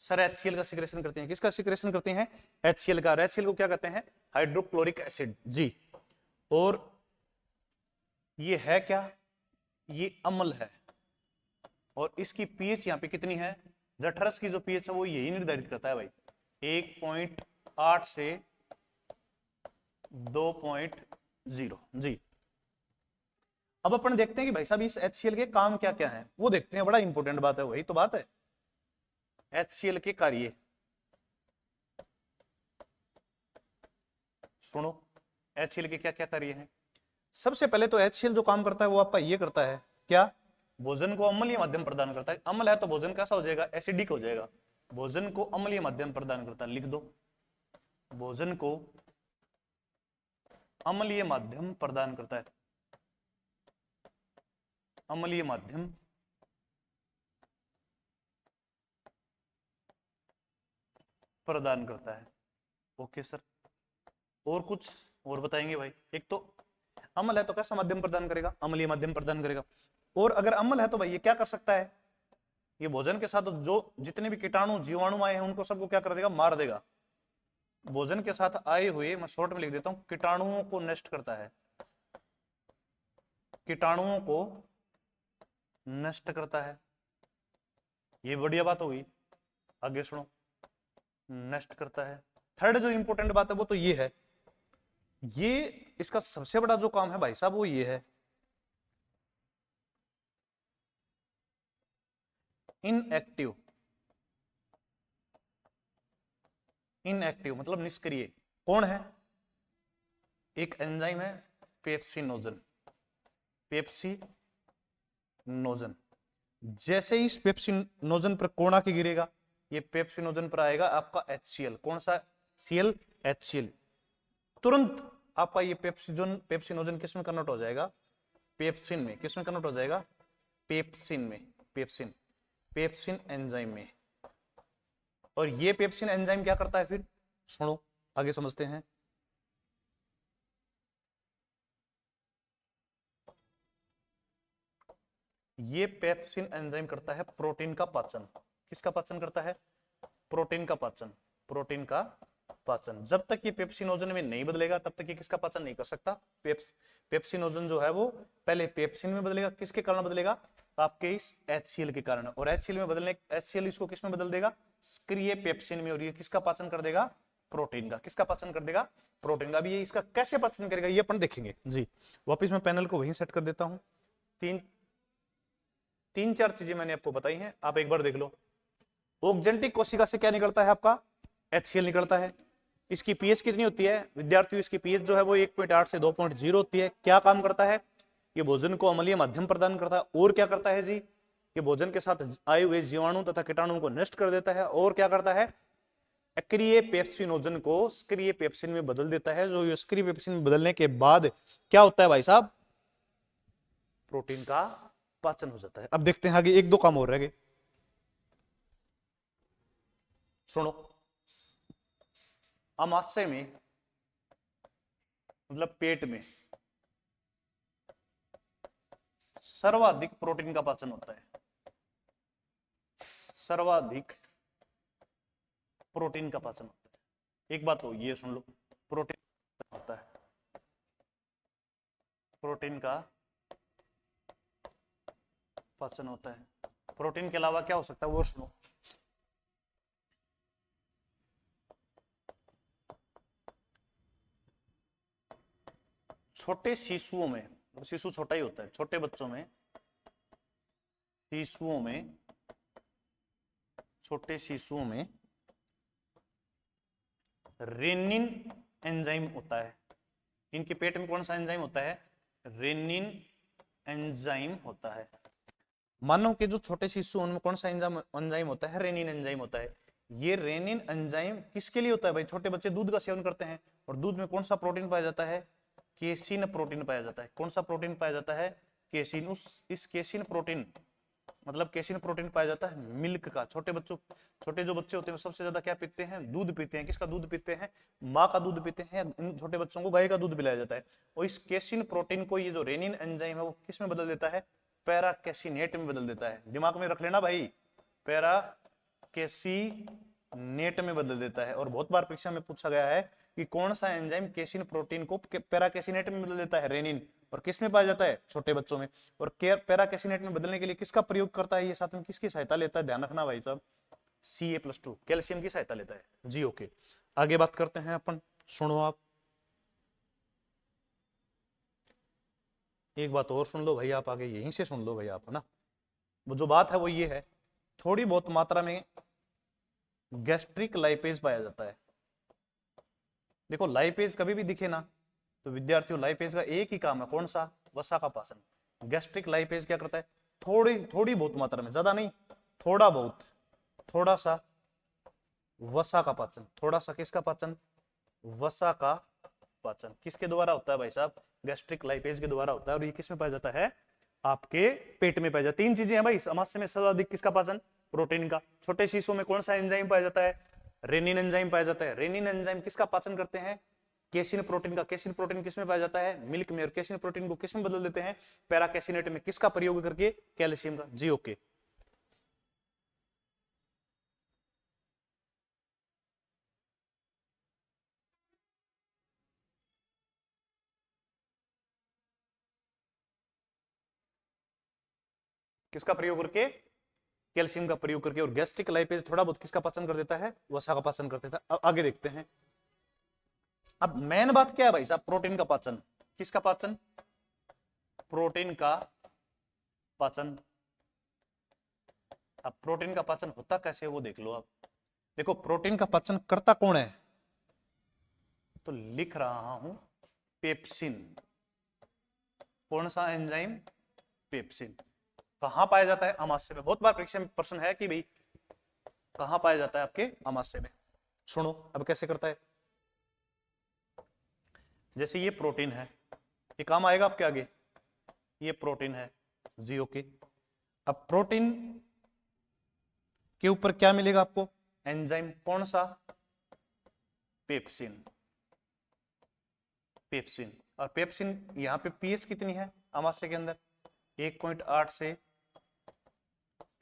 A: सर HCl का सिक्रेशन करती हैं। किसका सिक्रेशन करती हैं? HCl का। HCl को क्या कहते हैं? Hydrochloric acid. जी। और ये है क्या? ये अम्ल है। और इसकी पीएच यहां पे कितनी है? जठरस की जो पीएच है वो यही निर्धारित करता है भाई, 1.8 से 2.0। जी। अब अपन देखते हैं कि भाई साहब इस HCl के काम क्या क्या है, वो देखते हैं। बड़ा इंपॉर्टेंट बात है, वही तो बात है। HCl के कार्य सुनो। HCl के क्या क्या कार्य हैं? सबसे पहले तो HCl जो काम करता है वो आपका ये करता है क्या? भोजन को अम्लीय माध्यम प्रदान करता है। अम्ल है तो भोजन कैसा हो जाएगा? एसिडिक हो जाएगा। भोजन को अम्लीय माध्यम प्रदान करता है। लिख दो, भोजन को अम्लीय माध्यम प्रदान करता है। अम्लीय माध्यम प्रदान करता है। ओके सर, और कुछ और बताएंगे भाई? एक तो अम्ल है तो कैसा माध्यम प्रदान करेगा? अम्लीय माध्यम प्रदान करेगा। और अगर अम्ल है तो भाई ये क्या कर सकता है? ये भोजन के साथ जो जितने भी कीटाणु जीवाणु आए हैं उनको सबको क्या कर देगा? मार देगा। भोजन के साथ आए हुए, मैं शॉर्ट में लिख देता हूं, कीटाणुओं को नष्ट करता है। कीटाणुओं को नष्ट करता है। ये बढ़िया बात होगी। आगे सुनो, नष्ट करता है। थर्ड जो इंपॉर्टेंट बात है वो तो ये है, ये इसका सबसे बड़ा जो काम है भाई साहब वो ये है, इनएक्टिव। इनएक्टिव मतलब निष्क्रिय। कौन है? एक एंजाइम है पेप्सिनोजन। पेप्सिनोजन। जैसे ही इस पेप्सिनोजन पर कौन आके गिरेगा? ये पेप्सिनोजन पर आएगा आपका HCl। कौन सा Cl? HCl। तुरंत आपका ये पेप्सिनोजन किस में कन्वर्ट हो जाएगा? पेप्सिन में। किस में कन्वर्ट हो जाएगा? पेप्सिन में। पेप्सिन एंजाइम में। और ये पेप्सिन एंजाइम क्या करता है फिर? सुनो आगे समझते हैं। ये पेप्सिन एंजाइम करता है प्रोटीन का पाचन। किसका पाचन करता है? प्रोटीन का पाचन। प्रोटीन का पाचन। जब तक ये पेप्सिनोजन में नहीं बदलेगा तब तक ये किसका पाचन नहीं कर सकता? पेप्सिनोजन जो है वो पहले पेप्सिन में बदलेगा। किसके कारण बदलेगा? आपके इस HCl के कारण। और HCl में बदलने, HCl इसको किस में बदल देगा? सक्रिय पेप्सिन में। और ये किसका पाचन कर देगा? प्रोटीन का। किसका पाचन कर देगा? प्रोटीन का। अभी ये इसका कैसे पाचन करेगा ये अपन देखेंगे। जी वापिस मैं पैनल को वहीं सेट कर देता हूं। तीन चार चीजें मैंने आपको बताई हैं, आप एक बार देख लो। ऑक्जेंटिक कोशिका से क्या निकलता है? आपका HCl निकलता है। इसकी पीएच कितनी होती है विद्यार्थियों? इसकी पीएच जो है वो 1.8 से 2.0 होती है। क्या काम करता है? ये भोजन को अम्लीय माध्यम प्रदान करता है। और क्या करता है जी? ये भोजन के साथ आए हुए जीवाणु तथा कीटाणुओं को नष्ट कर देता है। और क्या करता है? अक्रिय पेप्सिनोजन को सक्रिय पेप्सिन में बदल देता है। जो सक्रिय पेप्सिन में बदलने के बाद क्या होता है भाई साहब, प्रोटीन का पाचन हो जाता है। अब देखते हैं आगे, एक दो काम और रह गए, सुनो। अमाशय में मतलब पेट में सर्वाधिक प्रोटीन का पाचन होता है, सर्वाधिक प्रोटीन का पाचन होता है। एक बात तो ये सुन लो, प्रोटीन होता है, प्रोटीन का पाचन होता है। प्रोटीन के अलावा क्या हो सकता है वो सुनो। छोटे शिशुओं में, शिशु छोटा ही होता है, छोटे बच्चों में, शिशुओं में, छोटे शिशुओं में रेनिन एंजाइम होता है। इनके पेट में कौन सा एंजाइम होता है, रेनिन एंजाइम होता है। मानव के जो छोटे शिशु उनमें कौन सा एंजाइम होता है, रेनिन एंजाइम होता है। ये रेनिन एंजाइम किसके लिए होता है भाई, छोटे बच्चे दूध का सेवन करते हैं और दूध में कौन सा प्रोटीन पाया जाता है, केसिन प्रोटीन पाया जाता है। कौन सा प्रोटीन पाया जाता है, केसिन। इस केसिन प्रोटीन मतलब केसिन प्रोटीन पाया जाता है मिल्क का। छोटे जो बच्चे होते हैं वो सबसे ज्यादा क्या पीते हैं, दूध पीते हैं। किसका दूध पीते हैं, माँ का दूध पीते हैं। इन छोटे बच्चों को गाय का दूध पिलाया जाता है। और इस केसिन प्रोटीन को ये जो रेनिन एंजाइम है वो किस में बदल देता है, पैरा कैसिनेट में बदल देता है। दिमाग में रख लेना भाई, पैरा कैसिनेट में बदल देता है। और बहुत बार परीक्षा में पूछा गया है कि कौन सा एंजाइम केसिन प्रोटीन को पैरा कैसिनेट में बदल देता है, रेनिन। और किस में पाया जाता है, छोटे बच्चों में। और पैरा कैसिनेट में बदलने के लिए किसका प्रयोग करता है ये, साथ में किसकी सहायता लेता है, ध्यान रखना भाई साहब, Ca+2 कैल्शियम की सहायता लेता है जी। ओके, आगे बात करते हैं अपन, सुनो आप। एक बात और सुन लो भाई आप, आगे यहीं से सुन लो भाई आप, है ना। वो जो बात है वो ये है, थोड़ी बहुत मात्रा में गैस्ट्रिक लाइपेज पाया जाता है। देखो लाइपेज कभी भी दिखे ना तो विद्यार्थियों, लाइपेज का एक ही काम है, कौन सा, वसा का पाचन। गैस्ट्रिक लाइपेज क्या करता है, थोड़ी बहुत मात्रा में, ज्यादा नहीं, थोड़ा बहुत, थोड़ा सा वसा का पाचन। थोड़ा सा किसका पाचन, वसा का पाचन। किसके द्वारा होता है भाई साहब, गैस्ट्रिक लाइपेज के द्वारा होता है। और ये किस में पाया जाता है, आपके पेट में पाया जाता है। तीन चीजें हैं भाई, समाज में सर्वाधिक किसका पाचन, प्रोटीन का। छोटे शिशुओं में कौन सा एंजाइम पाया जाता है, रेनिन एंजाइम पाया जाता है। रेनिन एंजाइम किसका पाचन करते हैं, केसिन प्रोटीन का। केसिन प्रोटीन किसमें पाया जाता है, मिल्क में। और केसिन प्रोटीन को किसमें बदल देते हैं, पैरा कैसिनेट में। किसका प्रयोग करके, कैल्शियम का जी। ओके, किसका प्रयोग करके, कैल्शियम का प्रयोग करके। और गैस्ट्रिक लाइपेज थोड़ा बहुत किसका पाचन कर देता है, वसा का पाचन कर देता है। अब आगे देखते हैं। अब मेन बात क्या है भाई साहब, प्रोटीन का पाचन। किसका पाचन, प्रोटीन का पाचन। अब प्रोटीन का पाचन होता कैसे वो देख लो आप। देखो प्रोटीन का पाचन करता कौन है, तो लिख रहा हूं पेप्सिन। कौन सा एंजाइम, पेप्सिन। कहां पाया जाता है, अमाशय में। बहुत बार परीक्षा में प्रश्न है कि भाई कहां पाया जाता है, आपके अमाशय में। सुनो अब कैसे करता है। जैसे ये प्रोटीन है, ये काम आएगा आपके आगे, ये प्रोटीन है जी। ओके, अब प्रोटीन के ऊपर क्या मिलेगा आपको, एंजाइम। कौन सा, पेप्सिन। पेप्सिन। और पेप्सिन यहां पे पीएच कितनी है अमाशय के अंदर, 1.8 से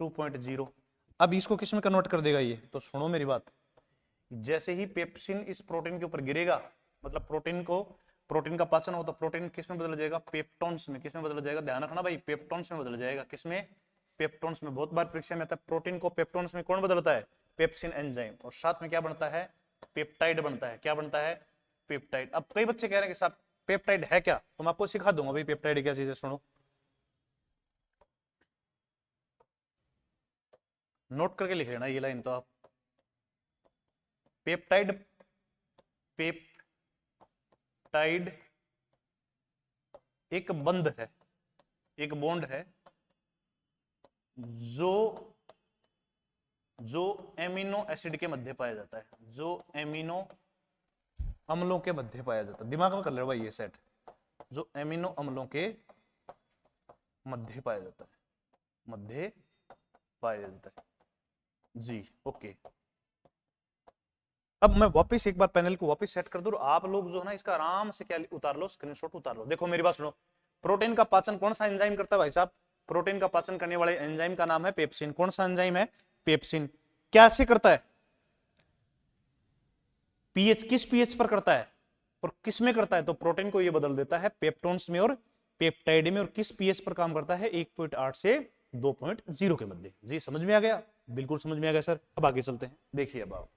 A: 2.0। अब इसको किस में कन्वर्ट कर देगा ये, तो सुनो मेरी बात। जैसे ही पेप्सिन इस प्रोटीन के ऊपर गिरेगा, मतलब प्रोटीन का पाचन हो तो प्रोटीन किस में बदल जाएगा, पेप्टोन्स में। किस में बदल जाएगा, ध्यान रखना भाई, पेप्टोन्स में बदल जाएगा। किसमें, पेप्टोन्स में। बहुत बार परीक्षा में आता है प्रोटीन को पेप्टोन्स में कौन बदलता है, पेप्सिन एंजाइम। और साथ में क्या बनता है, पेप्टाइड बनता है। क्या बनता है, पेप्टाइड। अब कई बच्चे कह रहे हैं कि साहब पेप्टाइड है क्या, तो मैं आपको सिखा दूंगा भाई पेप्टाइड क्या चीज है। सुनो, नोट करके लिख लेना ये लाइन तो आप। पेप्टाइड, पेप्टाइड एक बंध है, एक बॉन्ड है जो जो एमिनो एसिड के मध्य पाया जाता है, जो एमिनो अम्लों के मध्य पाया जाता है। दिमाग में कर ले भाई ये सेट, जो एमिनो अम्लों के मध्य पाया जाता है, मध्य पाया जाता है जी। ओके, अब मैं वापस एक बार पैनल को वापस सेट कर दूं, आप लोग जो है ना इसका आराम से क्या उतार लो, स्क्रीनशॉट उतार लो। देखो मेरी बात सुनो, प्रोटीन का पाचन कौन सा एंजाइम करता है भाई साहब? प्रोटीन का पाचन करने वाले एंजाइम का नाम है पेप्सिन। कौन सा एंजाइम है? पेप्सिन। कैसे करता है? पीएच, किस पीएच पर करता है और किस में करता है? तो प्रोटीन को ये बदल देता है पेप्टोन्स में और पेप्टाइड में। और किस पीएच पर काम करता है? 1.8 से 2.0 के मध्य। जी समझ में आ गया? बिल्कुल समझ में आ गया सर। अब आगे चलते हैं, देखिए अब आप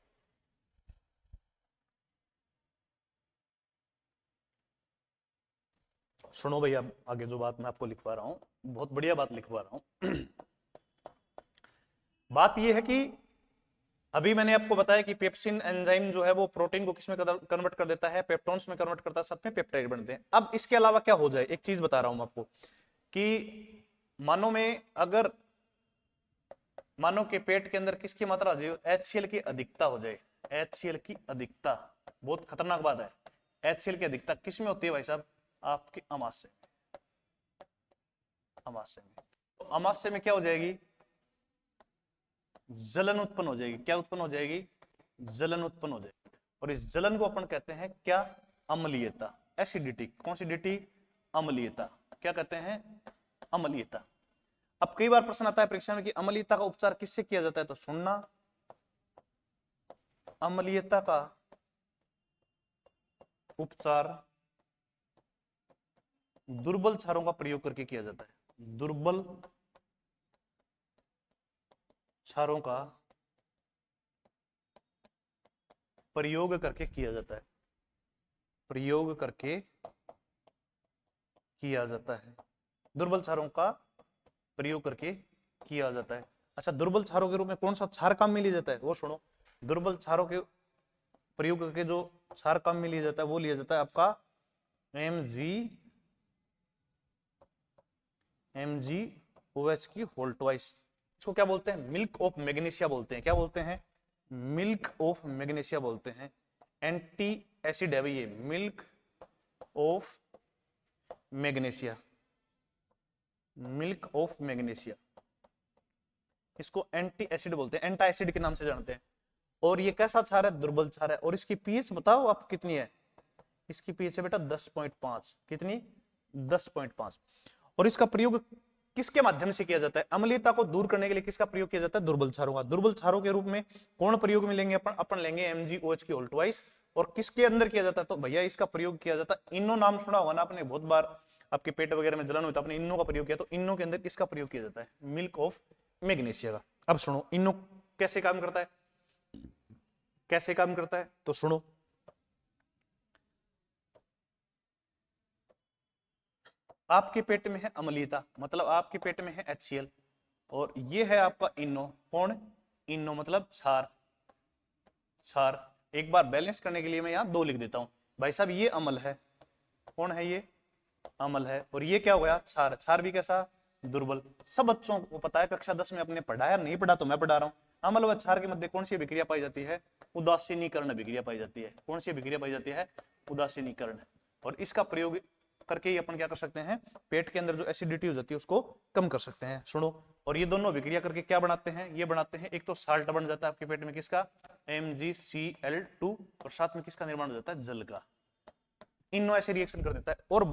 A: सुनो भैया, आगे जो बात मैं आपको लिखवा रहा हूं, बहुत बढ़िया बात लिखवा रहा हूं। बात यह है कि अभी मैंने आपको बताया कि पेप्सिन एंजाइम जो है वो प्रोटीन को किसमें कन्वर्ट कर देता है? पेप्टोन्स में कन्वर्ट करता है, साथ में पेप्टाइड बनते हैं। अब इसके अलावा क्या हो जाए, एक चीज बता रहा हूं मैं आपको कि मानो में अगर मानो के पेट के अंदर किसकी मात्रा हो जाए? HCl की अधिकता हो जाए। HCl की अधिकता बहुत खतरनाक बात है। HCl की अधिकता किसमें होती है भाई साहब? आपके अमाशय में। अमाशय में, तो अमाशय में क्या हो जाएगी? जलन उत्पन्न हो जाएगी। क्या उत्पन्न हो जाएगी? जलन उत्पन्न हो जाएगी। और इस जलन को अपन कहते हैं क्या? अम्लीयता, एसिडिटी। कौन सी डिटी? अम्लीयता। क्या कहते हैं? अम्लीयता। अब कई बार प्रश्न आता है परीक्षा में कि अम्लीयता का उपचार किससे किया जाता है? तो सुनना, अम्लीयता का उपचार दुर्बल क्षारों का प्रयोग करके किया जाता है। दुर्बल क्षारों का प्रयोग करके किया जाता है। प्रयोग करके किया जाता है, दुर्बल क्षारों का प्रयोग करके किया जाता है। अच्छा, दुर्बल क्षारों के रूप में कौन सा क्षार काम में लिया जाता है? वो सुनो, दुर्बल क्षारों के प्रयोग करके जो क्षार काम में लिया जाता है वो लिया जाता है आपका MgOH की होल ट्वाइस। इसको क्या बोलते हैं? मिल्क ऑफ मैग्नीशिया बोलते हैं। क्या बोलते हैं? मिल्क ऑफ मैग्नीशिया बोलते हैं। एंटी एसिड है भाई ये, milk of magnesia, milk of magnesia. इसको एंटी एसिड बोलते हैं, एंटा एसिड के नाम से जानते हैं। और ये कैसा क्षार है? दुर्बल क्षार है। और इसकी पीएच बताओ आप कितनी है? इसकी पीएच है बेटा 10.5। कितनी? 10.5। और इसका प्रयोग किसके माध्यम से किया जाता है? अम्लीयता को दूर करने के लिए किसका प्रयोग किया जाता है? दुर्बल क्षारों का। दुर्बल क्षारों के रूप में कौन प्रयोग में लेंगे? अपन लेंगे MgOH की होल ट्वाइस। और किसके अंदर किया जाता है? तो भैया इसका प्रयोग किया जाता है, इनो नाम सुना होगा ना आपने, बहुत बार आपके पेट वगैरह में जलन होता है, आपने इनो का प्रयोग किया। तो इनो के अंदर किसका प्रयोग किया जाता है? मिल्क ऑफ मैग्नीशिया का। अब सुनो, इनो कैसे काम करता है? कैसे काम करता है तो सुनो, आपके पेट में है अम्लीयता, मतलब आपके पेट में है HCl, और ये है आपका इनो। कौन? इनो मतलब क्षार। क्षार एक बार बैलेंस करने के लिए मैं यहां 2 लिख देता हूं भाई साहब। ये अम्ल है। कौन है ये? अम्ल है। और ये क्या हो गया? क्षार। क्षार भी कैसा? दुर्बल। सब बच्चों को पता है, कक्षा 10 में आपने पढ़ाया, नहीं पढ़ा तो मैं पढ़ा रहा हूं। अम्ल व क्षार के मध्य कौन सी अभिक्रिया पाई जाती है? उदासीनीकरण अभिक्रिया पाई जाती है। कौन सी अभिक्रिया पाई जाती है? उदासीनीकरण। और इसका प्रयोग करके ही अपन क्या कर सकते हैं? पेट के अंदर जो एसिडिटी हो जाती है उसको कम कर सकते हैं। सुनो, और ये दोनों अभिक्रिया करके क्या बनाते हैं? ये बनाते हैं, एक तो साल्ट बन जाता है आपके पेट में, किसका? MgCl2। और साथ में किसका निर्माण हो जाता है? जल का। इनो ऐसे रिएक्शन कर देता है। और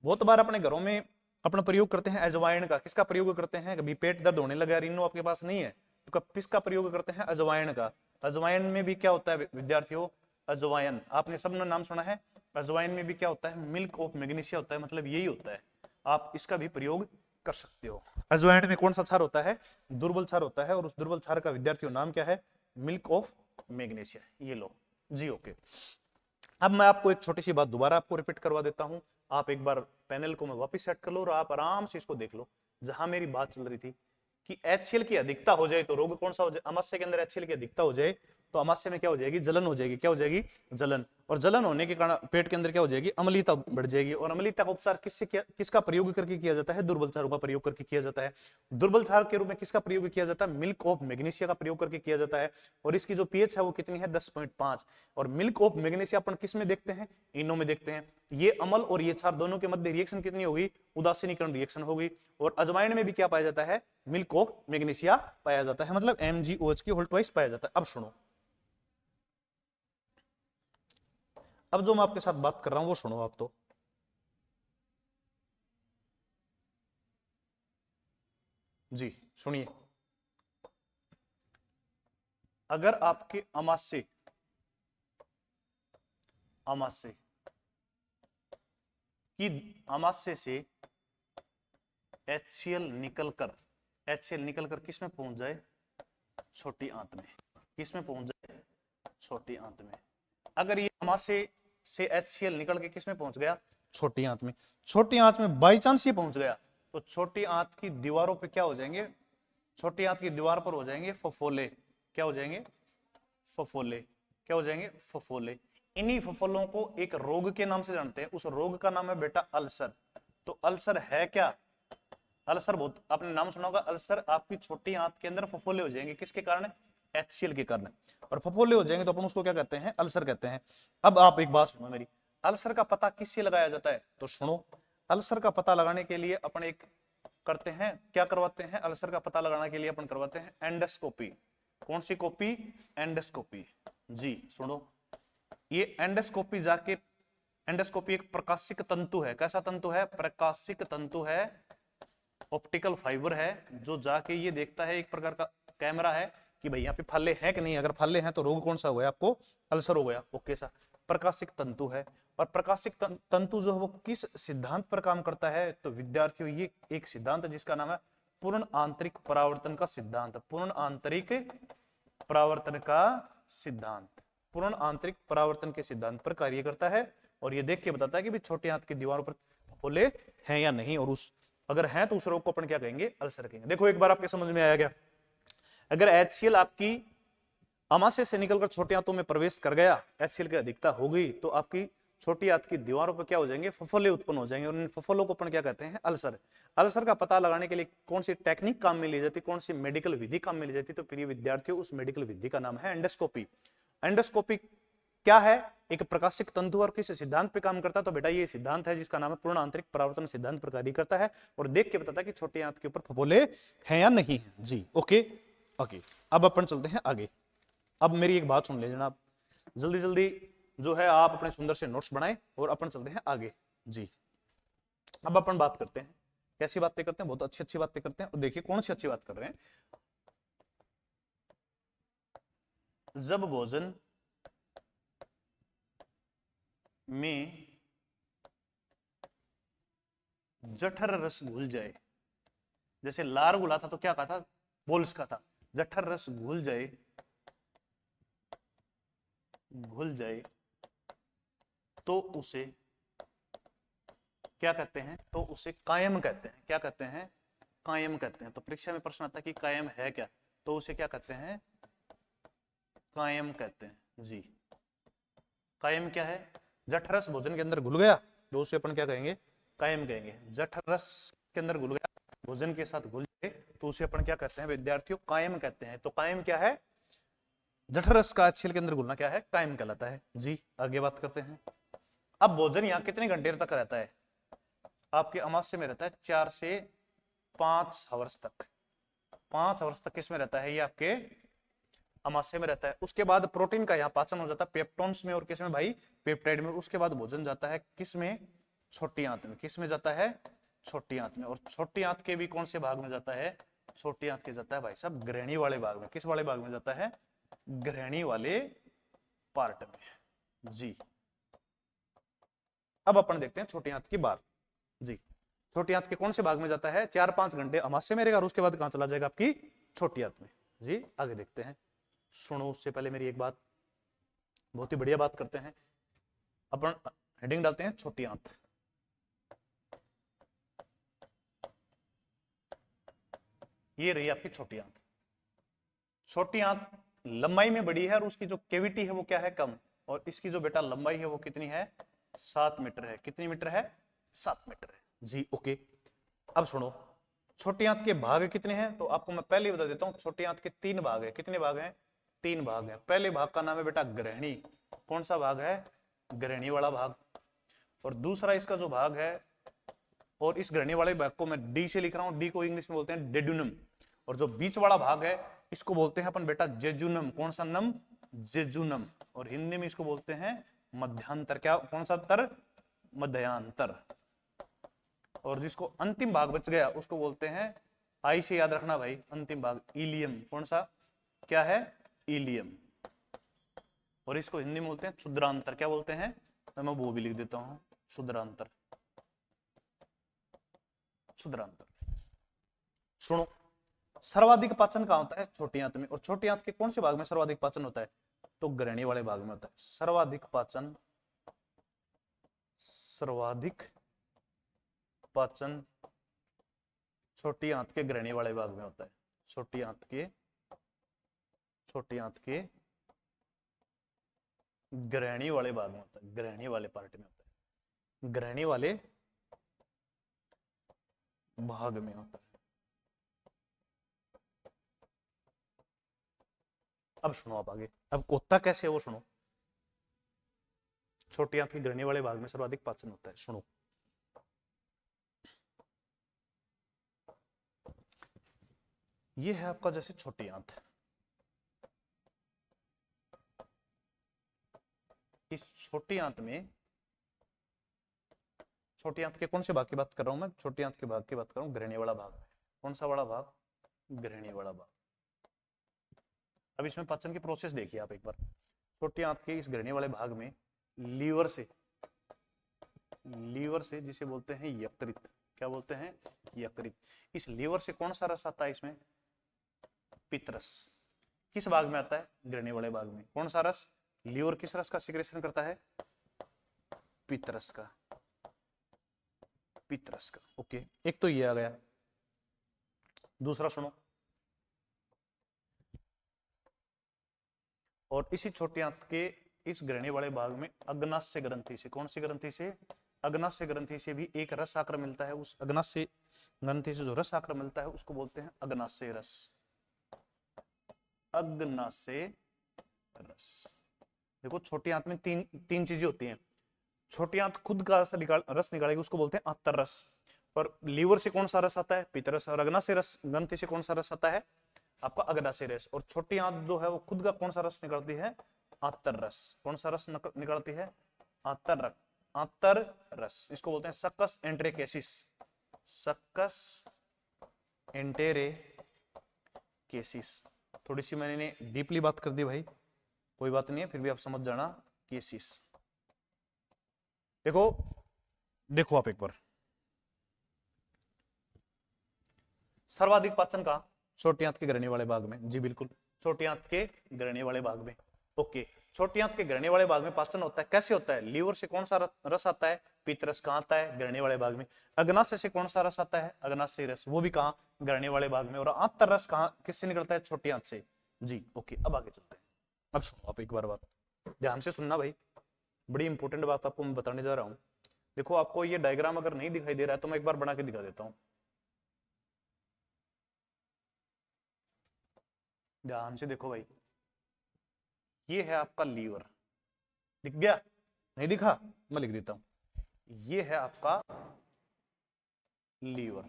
A: बहुत बार अपने घरों में अपना प्रयोग करते हैं अजवाइन का। किसका प्रयोग करते हैं? कभी पेट दर्द होने लगा, इनो आपके पास नहीं है, तो किसका प्रयोग करते हैं? अजवाइन का। अजवाइन में भी क्या होता है विद्यार्थियों? अजवाइन आपने सबने नाम सुना है। अजवाइन में भी क्या होता है? मिल्क ऑफ मैग्नीशिया होता है, मतलब यही होता है। आप इसका भी प्रयोग कर सकते हो। अजवाइन में कौन सा क्षार होता है? दुर्बल क्षार होता है। और उस दुर्बल क्षार का विद्यार्थियों नाम क्या है? Milk of magnesia. ये लो जी। ओके, अब मैं आपको एक छोटी सी बात दोबारा आपको रिपीट करवा देता हूं। आप एक बार पैनल को मैं वापस सेट कर लो और आप आराम से इसको देख लो। जहां मेरी बात चल रही थी कि HCl की अधिकता हो जाए तो रोग कौन सा हो जाए? अमाशय के अंदर HCl की अधिकता हो जाए तो अमाशय में क्या हो जाएगी? जलन हो जाएगी। क्या हो जाएगी? जलन। और जलन होने के कारण पेट के अंदर क्या हो जाएगी, अम्लता बढ़ जाएगी। और अम्लता का उपचार किसका प्रयोग करके किया जाता है, दुर्बल क्षारों का प्रयोग करके किया जाता है। दुर्बल क्षार के रूप में किसका प्रयोग किया जाता है, मिल्क ऑफ मैग्नीशिया का प्रयोग करके किया जाता है। और इसकी जो पीएच है वो कितनी है, 10.5। और मिल्क ऑफ मैग्नीशिया अपन किस में देखते हैं, इनो में देखते हैं। ये अम्ल और ये क्षार दोनों के मध्य रिएक्शन कितनी होगी, उदासीनीकरण रिएक्शन होगी। और अजवाइन में भी क्या पाया जाता है, मिल्क ऑफ मैग्नीशिया पाया जाता है, मतलब MgOH की होल ट्वाइस पाया जाता है। अब सुनो, अब जो मैं आपके साथ बात कर रहा हूं वो सुनो आप तो। जी सुनिए, अगर आपके अमाशय से HCl निकलकर किस में पहुंच जाए, छोटी आंत में। किस में पहुंच जाए, छोटी आंत में। अगर ये अमाशय से HCl निकल के किस में पहुंच गया, छोटी आंत में। छोटी आंत में बाई चांस ये पहुंच गया तो छोटी आंत की दीवारों पे क्या हो जाएंगे, छोटी आंत की दीवार पर हो जाएंगे फफोले। क्या हो जाएंगे, फफोले। क्या हो जाएंगे, फफोले। इन्हीं फफोलों को एक रोग के नाम से जानते हैं, उस रोग का नाम है बेटा अल्सर। तो अल्सर है क्या, अल्सर बहुत आपने नाम सुना होगा, अल्सर आपकी छोटी आंत के अंदर फफोले हो जाएंगे, किसके कारण, HCl के कारण। और फफोले हो जाएंगे तो अपन उसको क्या कहते हैं, अल्सर कहते हैं। अब आप एक बात सुनो मेरी, अल्सर का पता किससे लगाया जाता है, तो सुनो, अल्सर का पता लगाने के लिए अपन एक करते हैं, क्या करवाते हैं, अल्सर का पता लगाने के लिए अपन करवाते हैं एंडोस्कोपी। कौन सी कॉपी, एंडोस्कोपी। जी सुनो, ये एंडोस्कोपी जाके, एंडोस्कोपी एक प्रकाशिक तंतु है। कैसा तंतु है, प्रकाशिक तंतु है, ऑप्टिकल फाइबर है, जो जाके ये देखता है, एक प्रकार का कैमरा है कि भाई यहाँ पे फल्ले हैं कि नहीं। अगर फल्ले हैं तो रोग कौन सा हो गया, आपको अल्सर हो गया। ओके सा प्रकाशिक तंतु है। और प्रकाशिक तंतु जो है वो किस सिद्धांत पर काम करता है, तो विद्यार्थियों ये एक सिद्धांत है जिसका नाम है पूर्ण आंतरिक परावर्तन का सिद्धांत। पूर्ण आंतरिक परावर्तन का सिद्धांत, पूर्ण आंतरिक परावर्तन के सिद्धांत पर कार्य करता है। और ये देख के बताता है कि भी छोटे आंत की दीवारों पर फफोले हैं या नहीं, और उस अगर है तो उस रोग को अपन क्या कहेंगे, अल्सर कहेंगे। देखो एक बार आपके समझ में आया क्या, अगर HCl आपकी अमाशय से निकलकर छोटी आंतों में प्रवेश कर गया, HCl की अधिकता हो गई, तो आपकी छोटी आंत की दीवारों पर क्या हो जाएंगे, फफोले उत्पन्न हो जाएंगे। और इन फफोलों को अपन क्या कहते हैं, अल्सर। अल्सर का पता लगाने के लिए कौन सी टेक्निक काम में ली जाती, कौन सी मेडिकल विधि काम में ली जाती, तो प्रिय विद्यार्थियों उस मेडिकल विधि का नाम है एंडोस्कोपी। एंडोस्कोपी क्या है, एक प्रकाशिक तंतु और किस सिद्धांत पे काम करता है, तो बेटा ये सिद्धांत है जिसका नाम है पूर्ण आंतरिक परावर्तन सिद्धांत पर कार्य करता है, और देख के बताता है कि छोटी आंत के ऊपर फफोले हैं या नहीं है। जी ओके ओके, अब अपन चलते हैं आगे। अब मेरी एक बात सुन ले जनाब, जल्दी जल्दी जो है आप अपने सुंदर से नोट्स बनाएं और अपन चलते हैं आगे। जी अब अपन बात करते हैं, कैसी बातें करते हैं, बहुत अच्छी अच्छी बातें करते हैं। और देखिए कौन सी अच्छी बात कर रहे हैं, जब भोजन में जठर रस घुल जाए, जैसे लार घुला था तो क्या कहा था, बोल्स का था, जठर रस घुल जाए, तो उसे क्या कहते हैं, तो उसे कायम कहते हैं। क्या कहते हैं, कायम कहते हैं। तो परीक्षा में प्रश्न आता है कि कायम है क्या, तो उसे क्या कहते हैं, कायम कहते हैं। जी कायम क्या है, जठरस भोजन के अंदर घुल गया तो उसे अपन क्या कहेंगे, कायम कहेंगे। जठरस के अंदर घुल गया, भोजन के साथ घुल जाए, तो उसे अपन क्या कहते हैं विद्यार्थियों, कायम कहते हैं। तो कायम क्या है, जठरस का HCl के अंदर घुलना क्या है, कायम कहलाता है। जी आगे बात करते हैं। अब भोजन यहाँ कितने घंटे तक रहता है, आपके अमाशय में रहता है 4 से 5 आवर्स तक। 5 आवर्स तक किस में रहता है, ये आपके अमाशय में रहता है। उसके बाद प्रोटीन का यहाँ पाचन हो जाता है पेप्टोन्स में, और किस में भाई, पेप्टाइड में। उसके बाद भोजन जाता है किस में, छोटी आंत में। किस में जाता है, छोटी आंत में। और छोटी आंत के भी कौन से भाग में जाता है, छोटी आंत के जाता है भाई साहब ग्रहणी वाले भाग में। किस वाले भाग में जाता है, ग्रहणी वाले पार्ट में। जी अब अपन देखते हैं छोटी आंत की बात। जी छोटी आंत के कौन से भाग में जाता है, 4-5 घंटे अमाशय में रहेगा, और उसके बाद कहां चला जाएगा, आपकी छोटी आंत में। जी आगे देखते हैं, सुनो उससे पहले मेरी एक बात, बहुत ही बढ़िया बात करते हैं अपन। हेडिंग डालते हैं छोटी आंत। ये रही आपकी छोटी आंत। छोटी आंत लंबाई में बड़ी है और उसकी जो कैविटी है वो क्या है, कम। और इसकी जो बेटा लंबाई है वो कितनी है, 7 मीटर है। कितनी मीटर है, 7 मीटर है जी। ओके, अब सुनो, छोटी आंत के भाग कितने हैं, तो आपको मैं पहले ही बता देता हूं, छोटी आंत के 3 भाग है। कितने भाग हैं, 3 भाग हैं। पहले भाग का नाम है बेटा ग्रहणी। कौन सा भाग है, ग्रहणी वाला भाग। और दूसरा इसका जो भाग है, और इस ग्रहणी वाले भाग को मैं डी से लिख रहा हूं, डी को इंग्लिश में बोलते हैं डेडुनम। और जो बीच वाला भाग है इसको बोलते हैं अपन बेटा जेजुनम। कौन सा नम, जेजुनम। और हिंदी में इसको बोलते हैं मध्यांतर। क्या, कौन सा तर, मध्यांतर। और जिसको अंतिम भाग बच गया उसको बोलते हैं, आई से याद रखना भाई, अंतिम भाग इलियम। कौन सा, क्या है, इलियम। और इसको हिंदी में बोलते हैं क्षुद्रांतर। क्या बोलते हैं, मैं वो भी लिख देता हूं, क्षुद्रांतर, क्षुद्रांतर। सुनो, सर्वाधिक पाचन कहां होता है, छोटी आंत में। और छोटी आंत के कौन से भाग में सर्वाधिक पाचन होता है, तो ग्रहणी वाले भाग में होता है। सर्वाधिक पाचन, सर्वाधिक पाचन छोटी आंत के ग्रहणी वाले भाग में होता है। छोटी आंत के, छोटी आंत के ग्रहणी वाले भाग में होता है, ग्रहणी वाले पार्ट में होता है, ग्रहणी वाले भाग में होता है। अब सुनो आप आगे, अब होता कैसे है वो सुनो। छोटी आंत के ग्रहणी वाले भाग में सर्वाधिक पाचन होता है। सुनो, ये है आपका जैसे छोटी आंत। इस छोटी आंत में, छोटी आंत के कौन से भाग की बात कर रहा हूं मैं, छोटी आंत के भाग की बात कर रहा हूं, ग्रहणी वाला भाग। कौन सा वाला भाग, ग्रहणी वाला भाग। अब इसमें पाचन की प्रोसेस देखिए आप एक बार। छोटी आंत के इस ग्रहणी वाले भाग में लीवर से, लीवर से जिसे बोलते हैं यकृत। क्या बोलते हैं, यकृत। इस लीवर से कौन सा रस आता है इसमें, पित्तरस। किस भाग में आता है, ग्रहणी वाले भाग में। कौन सा रस, लीवर किस रस का सिक्रेशन करता है, पित्तरस का, पित्तरस का। ओके, एक तो ये आ गया। दूसरा सुनो, और इसी छोटी आंत के इस ग्रहणी वाले भाग में अग्नाशय ग्रंथि से, कौन सी ग्रंथि से, अग्नाशय ग्रंथि से भी एक रस आकर मिलता है। उस अग्नाशय ग्रंथि से जो रस आकर मिलता है उसको बोलते हैं अग्नाशय रस, अग्नाशय रस। देखो, छोटी आंत में तीन चीजें होती हैं। छोटी आंत खुद का रस निकालेगी, उसको बोलते हैं आंतर रस। और लीवर से कौन सा रस आता है, पित्तरस। और अग्नाशय रस ग्रंथि से कौन सा रस आता है, आपका अग्नाशय रस। और छोटी आंत जो है वो खुद का कौन सा रस निकालती है, आंतर रस। कौन सा रस निकालती है, आंतर, आंतर रस। इसको बोलते हैं सक्कस एंटेरेकेसिस, सक्कस एंटेरेकेसिस। थोड़ी सी मैंने डीपली बात कर दी भाई, कोई बात नहीं है, फिर भी आप समझ जाना, केसिस। देखो, देखो आप एक बार, सर्वाधिक पाचन का छोटी आंत के ग्रहणी वाले भाग में, जी बिल्कुल, छोटी आंत के ग्रहणी वाले भाग में। ओके, छोटी आंत के ग्रहणी वाले भाग में पाचन होता है, कैसे होता है, लीवर से कौन सा रस आता है, पित्तरस। कहां आता है, ग्रहणी वाले भाग में। अग्नाशय से कौन सा रस आता है, अग्नाशय रस, वो भी कहां, ग्रहणी वाले भाग में। और आंतर रस कहां, किससे निकलता है, छोटी आंत से, जी। ओके, अब आगे चलते हैं। अब सुनो आप एक बार बात ध्यान से सुनना भाई, बड़ी इंपॉर्टेंट बात आपको मैं बताने जा रहा हूं। देखो, आपको ये डायग्राम अगर नहीं दिखाई दे रहा है तो मैं एक बार बना के दिखा देता हूं, ध्यान से देखो भाई। ये है आपका लीवर, दिख गया, नहीं दिखा, मैं लिख देता हूं। ये है आपका लीवर,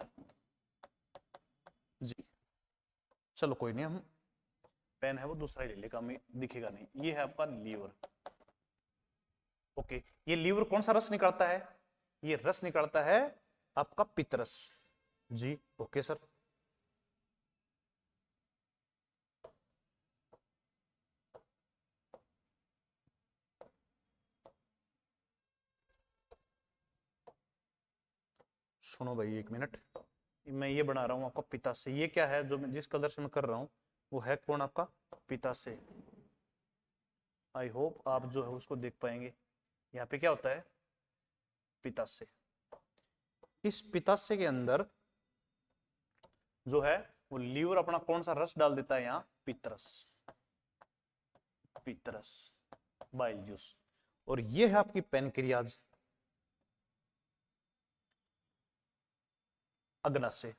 A: जी। चलो कोई नहीं, हम पेन है वो दूसरा ही ले लेगा, हमें दिखेगा नहीं। ये है आपका लीवर। ओके, ये लीवर कौन सा रस निकालता है, ये रस निकालता है आपका पित्तरस, जी। ओके सर, सुनो भाई एक मिनट, मैं ये बना रहा हूं आपका पित्ताशय। ये क्या है जो मैं जिस कलर से मैं कर रहा हूं, वो है कौन, आपका पित्ताशय। आई होप आप जो है उसको देख पाएंगे। यहाँ पे क्या होता है, पित्ताशय। इस पित्ताशय के अंदर जो है वो लीवर अपना कौन सा रस डाल देता है, यहाँ पित्तरस, पित्तरस। Bile juice. और ये है आपकी पेनक्रियाज, अग्नाशय।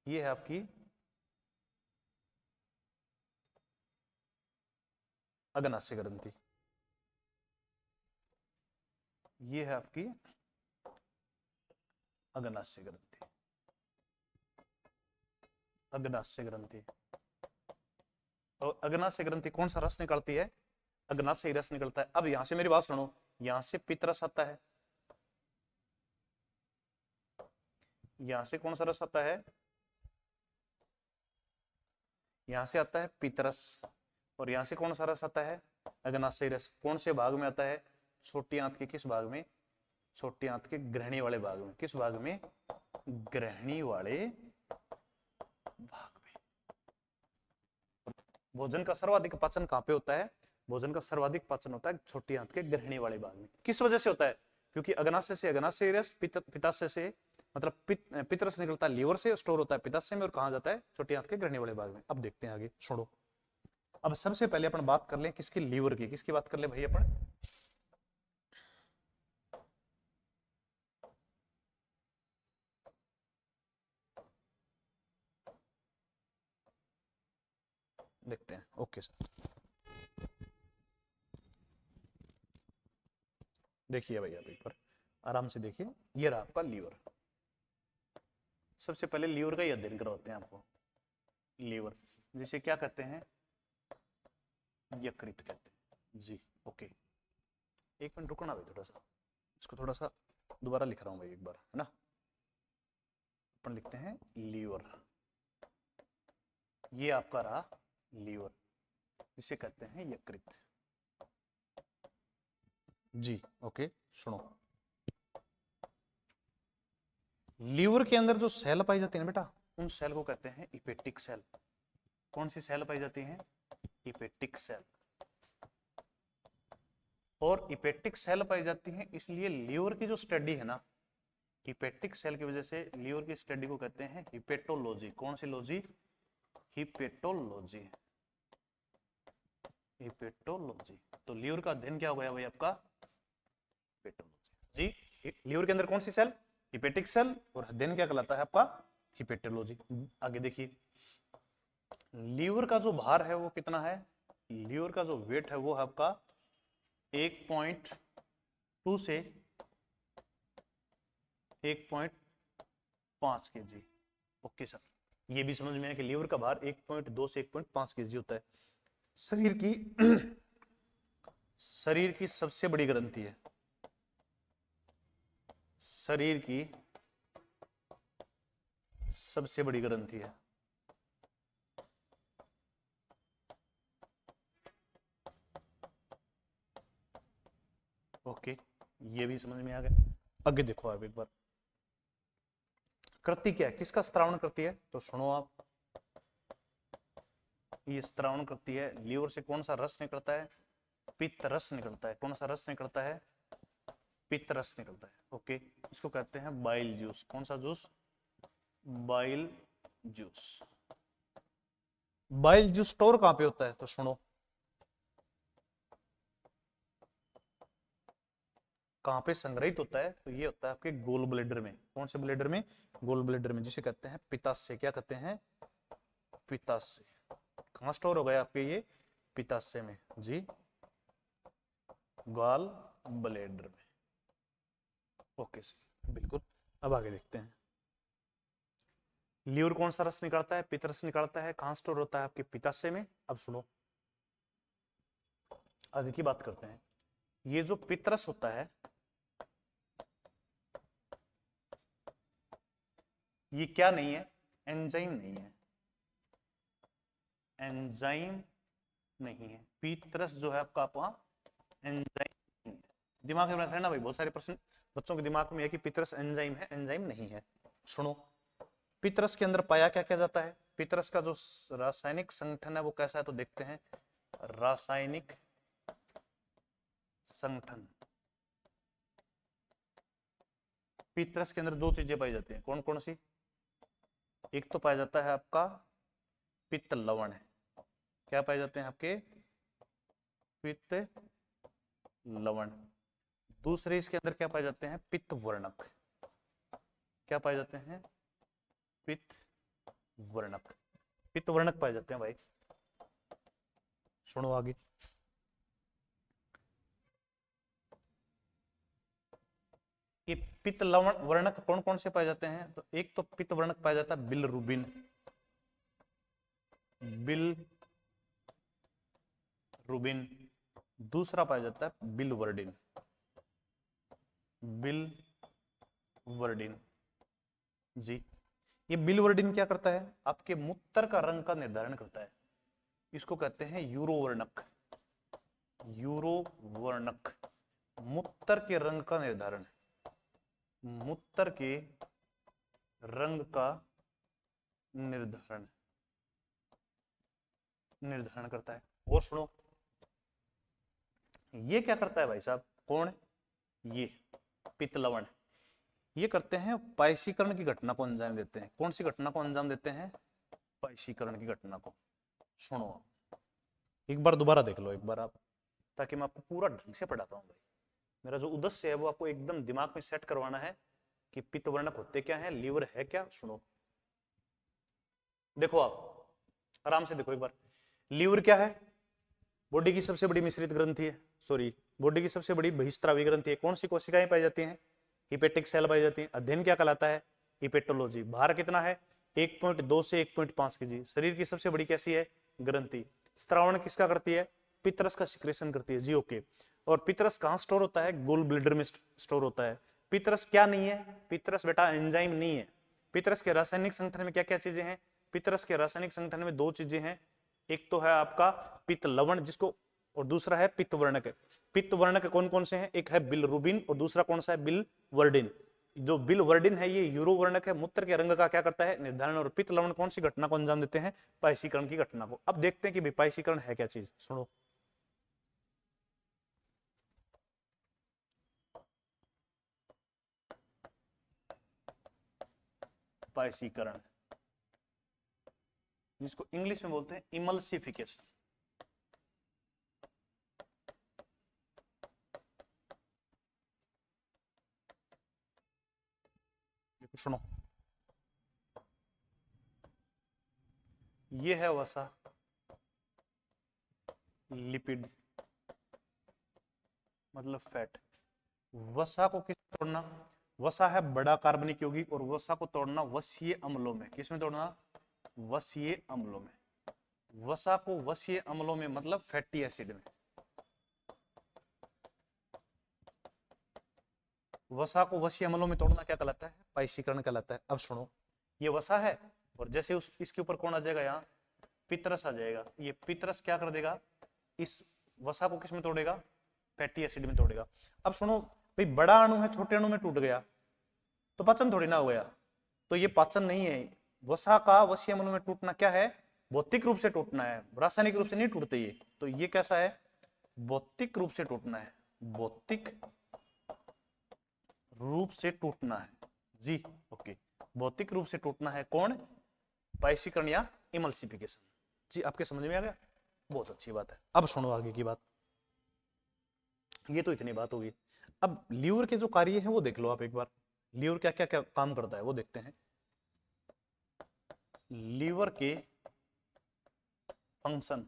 A: ये है आपकी अग्नाशय ग्रंथि। ये है आपकी अग्नाशय ग्रंथि, अग्नाशय ग्रंथि। और अग्नाशय ग्रंथि कौन सा रस निकालती है? अग्नाशय रस निकलता है। अब यहां से मेरी बात सुनो, यहां से पित्त आता है, यहां से कौन सा रस आता है? यहां से आता है पितरस। और यहां से कौन सा रस आता है? अग्नाशय रस। कौन से भाग में आता है? छोटी आंत के किस भाग में? छोटी आंत के ग्रहणी वाले भाग में। किस भाग में? ग्रहणी वाले भाग में। भोजन का सर्वाधिक पाचन कहां पे होता है? भोजन का सर्वाधिक पाचन होता है छोटी आंत के ग्रहणी वाले भाग में। किस वजह से होता है? क्योंकि अग्नाशय से अग्नाशय रस, पित्ताशय से मतलब पित्तरस निकलता है लीवर से, स्टोर होता है पित्ताशय में और कहां जाता है? छोटी आंत के ग्रहणी वाले भाग में। अब देखते हैं आगे, छोड़ो। अब सबसे पहले अपन बात कर लें किसकी? लीवर की। किसकी बात कर ले भाई अपन? देखते हैं। ओके सर, देखिए भैया एक बार आराम से देखिए। ये रहा आपका लीवर। सबसे पहले लीवर का ही अध्ययन करवाते हैं आपको। लीवर जिसे क्या कहते हैं? यकृत कहते हैं जी। ओके, एक मिनट रुकना भाई, थोड़ा सा इसको थोड़ा सा दोबारा लिख रहा हूं भाई एक बार, है ना। अपन लिखते हैं लीवर। ये आपका रहा लीवर, जिसे कहते हैं यकृत जी। ओके सुनो, लीवर के अंदर जो सेल पाई जाती है ना बेटा, उन सेल को कहते हैं हिपेटिक सेल। कौन सी सेल पाई जाती है? Hepatic cell. और हिपेटिक सेल पाई जाती है, इसलिए लीवर की जो स्टडी है ना, हिपेटिक सेल की वजह से लीवर की स्टडी को कहते हैं हिपेटोलॉजी। कौन सी लॉजी? हिपेटोलॉजी। हिपेटोलॉजी। तो लीवर का अध्ययन क्या हो गया भाई आपका? हिपेटोलॉजी जी। लीवर के अंदर कौन सी सेल? Hepatic cell. और अध्ययन क्या कहलाता है आपका? हिपेटोलॉजी। आगे देखिए, लीवर का जो भार है वो कितना है? लीवर का जो वेट है वो है आपका 1.2 से 1.5 केजी। ओके सर, ये भी समझ में आया कि लीवर का भार 1.2 से 1.5 केजी होता है। शरीर की शरीर की सबसे बड़ी ग्रंथि है। शरीर की सबसे बड़ी ग्रंथि है। ओके, ये भी समझ में आ गया। आगे देखो आप एक बार, करती क्या है? किसका स्त्रावण करती है? तो सुनो आप, ये स्त्रावण करती है। लीवर से कौन सा रस निकलता है? पित्त रस निकलता है। कौन सा रस निकलता है? पित्त रस निकलता है। ओके, इसको कहते हैं बाइल जूस। कौन सा juice? Bile juice. Bile juice store कहां पे होता है? तो सुनो, कहां पे संग्रहित होता है? तो ये होता है आपके गोल ब्लेडर में। कौन से ब्लेडर में? गोल ब्लेडर में, जिसे कहते हैं पित्ताशय। क्या कहते हैं? पित्ताशय। कहां स्टोर हो गया आपके ये? पित्ताशय में जी, गॉल ब्लेडर में। ओके सर, बिल्कुल। अब आगे देखते हैं, लीवर कौन सा रस निकालता है? पित्त रस निकालता है। कहां स्टोर होता है? आपके पित्ताशय में। अब सुनो, आगे की बात करते हैं। ये जो पित्त रस होता है, ये क्या नहीं है? एंजाइम नहीं है। एंजाइम नहीं है। पित्त रस जो है आपका एंजाइम नहीं है। दिमाग में रखना भाई, बहुत सारे प्रश्न बच्चों के दिमाग में है कि पित्त रस एंजाइम है। एंजाइम नहीं है। सुनो, पित्त रस के अंदर पाया क्या क्या जाता है? पित्त रस का जो रासायनिक संगठन है वो कैसा है? तो देखते हैं। रासायनिक संगठन, पित्त रस के अंदर दो चीजें पाई जाती हैं। कौन कौन सी? एक तो पाया जाता है आपका पित्त लवण है। क्या पाए जाते हैं आपके? पित्त लवण। दूसरे इसके अंदर क्या पाए जाते हैं? पित्त वर्णक। क्या पाए जाते हैं? पित्त वर्णक। पित्त वर्णक पाए जाते हैं भाई। सुनो आगे। ये पित्त लवण वर्णक कौन कौन से पाए जाते हैं? तो एक तो पित्त वर्णक पाया जाता है बिलरुबिन, बिलरुबिन। दूसरा पाया जाता है बिलवर्डिन, बिलवर्डिन जी। ये बिलवर्डिन क्या करता है? आपके मूत्र का रंग का निर्धारण करता है। इसको कहते हैं यूरोवर्णक, यूरोवर्णक। मूत्र के रंग का निर्धारण, मूत्र के रंग का निर्धारण निर्धारण करता है। और सुनो, ये क्या करता है भाई साहब? कौन? ये पित्त लवण। ये करते हैं पायसीकरण की घटना को अंजाम देते हैं। कौन सी घटना को अंजाम देते हैं? पायसीकरण की घटना को। सुनो एक बार दोबारा देख लो एक बार आप, ताकि मैं आपको पूरा ढंग से पढ़ा पाऊं भाई। मेरा जो उद्देश्य है वो आपको एकदम दिमाग में सेट करवाना है कि पित्त वर्णक होते क्या है, लीवर है क्या। सुनो देखो, आप आराम से देखो एक बार। लीवर क्या है? बॉडी की सबसे बड़ी मिश्रित ग्रंथि है, सॉरी बॉडी की सबसे बड़ी बहिस्त्रावी ग्रंथि है। कौन सी कोशिकाएं पाई जाती हैं? हिपेटिक सेल पाई जाती है। अध्ययन क्या कहलाता है? हिपेटोलॉजी। भार कितना है? 1.2 से 1.5 केजी। शरीर की सबसे बड़ी कैसी है? ग्रंथि। स्त्रावण किसका करती है? पितरस का सिक्रेशन करती है जी। ओके। और पितरस कहाँ स्टोर होता है? गोल ब्लैडर में स्टोर होता है। पितरस क्या नहीं है? पितरस बेटा एंजाइम नहीं है। पितरस के रासायनिक संगठन में क्या क्या चीजें हैं? पितरस के रासायनिक संगठन में दो चीजें हैं। एक तो है आपका पित्त लवण जिसको, और दूसरा है पित्त वर्णक। पित्त वर्णक कौन कौन से हैं? एक है बिलरुबिन और दूसरा कौन सा है? बिलवर्डिन। जो बिलवर्डिन है ये यूरो वर्णक है, मूत्र के रंग का क्या करता है? निर्धारण। और पित्त लवण कौन सी घटना को अंजाम देते हैं? पायसीकरण की घटना को। अब देखते हैं कि पायसीकरण है क्या चीज। सुनो, पायसीकरण जिसको इंग्लिश में बोलते हैं इमल्सिफिकेशन। सुनो, ये है वसा, लिपिड मतलब फैट। वसा को किस तोड़ना? वसा है बड़ा कार्बनिक यौगिक, और वसा को तोड़ना वसीय अम्लों में। किसमें तोड़ना? वसीय अम्लों में। वसा को वसीय अम्लों में मतलब फैटी एसिड में। वसा को वसीय अम्लों में तोड़ना क्या कहलाता है? पायसीकरण कहलाता है। अब सुनो, ये वसा है और जैसे उस इसके ऊपर कौन आ जाएगा? यहाँ पितरस आ जाएगा। ये पितरस क्या कर देगा? इस वसा को किस में तोड़ेगा? फैटी एसिड में तोड़ेगा। अब सुनो भाई, बड़ा अणु है छोटे अणु में टूट गया तो पाचन थोड़ी ना हो गया। तो ये पाचन नहीं है। वसा का वसीय अणु में टूटना क्या है? भौतिक रूप से टूटना है, रासायनिक रूप से नहीं टूटते ये। तो ये कैसा है? भौतिक रूप से टूटना है, भौतिक रूप से टूटना है जी। ओके, भौतिक रूप से टूटना है कौन? पायसीकरण या इमल्सिफिकेशन जी। आपके समझ में आ गया? बहुत अच्छी बात है। अब सुनो आगे की बात। ये तो इतनी बात होगी। अब लीवर के जो कार्य हैं वो देख लो आप एक बार। लीवर क्या क्या क्या काम करता है वो देखते हैं। लीवर के फंक्शन,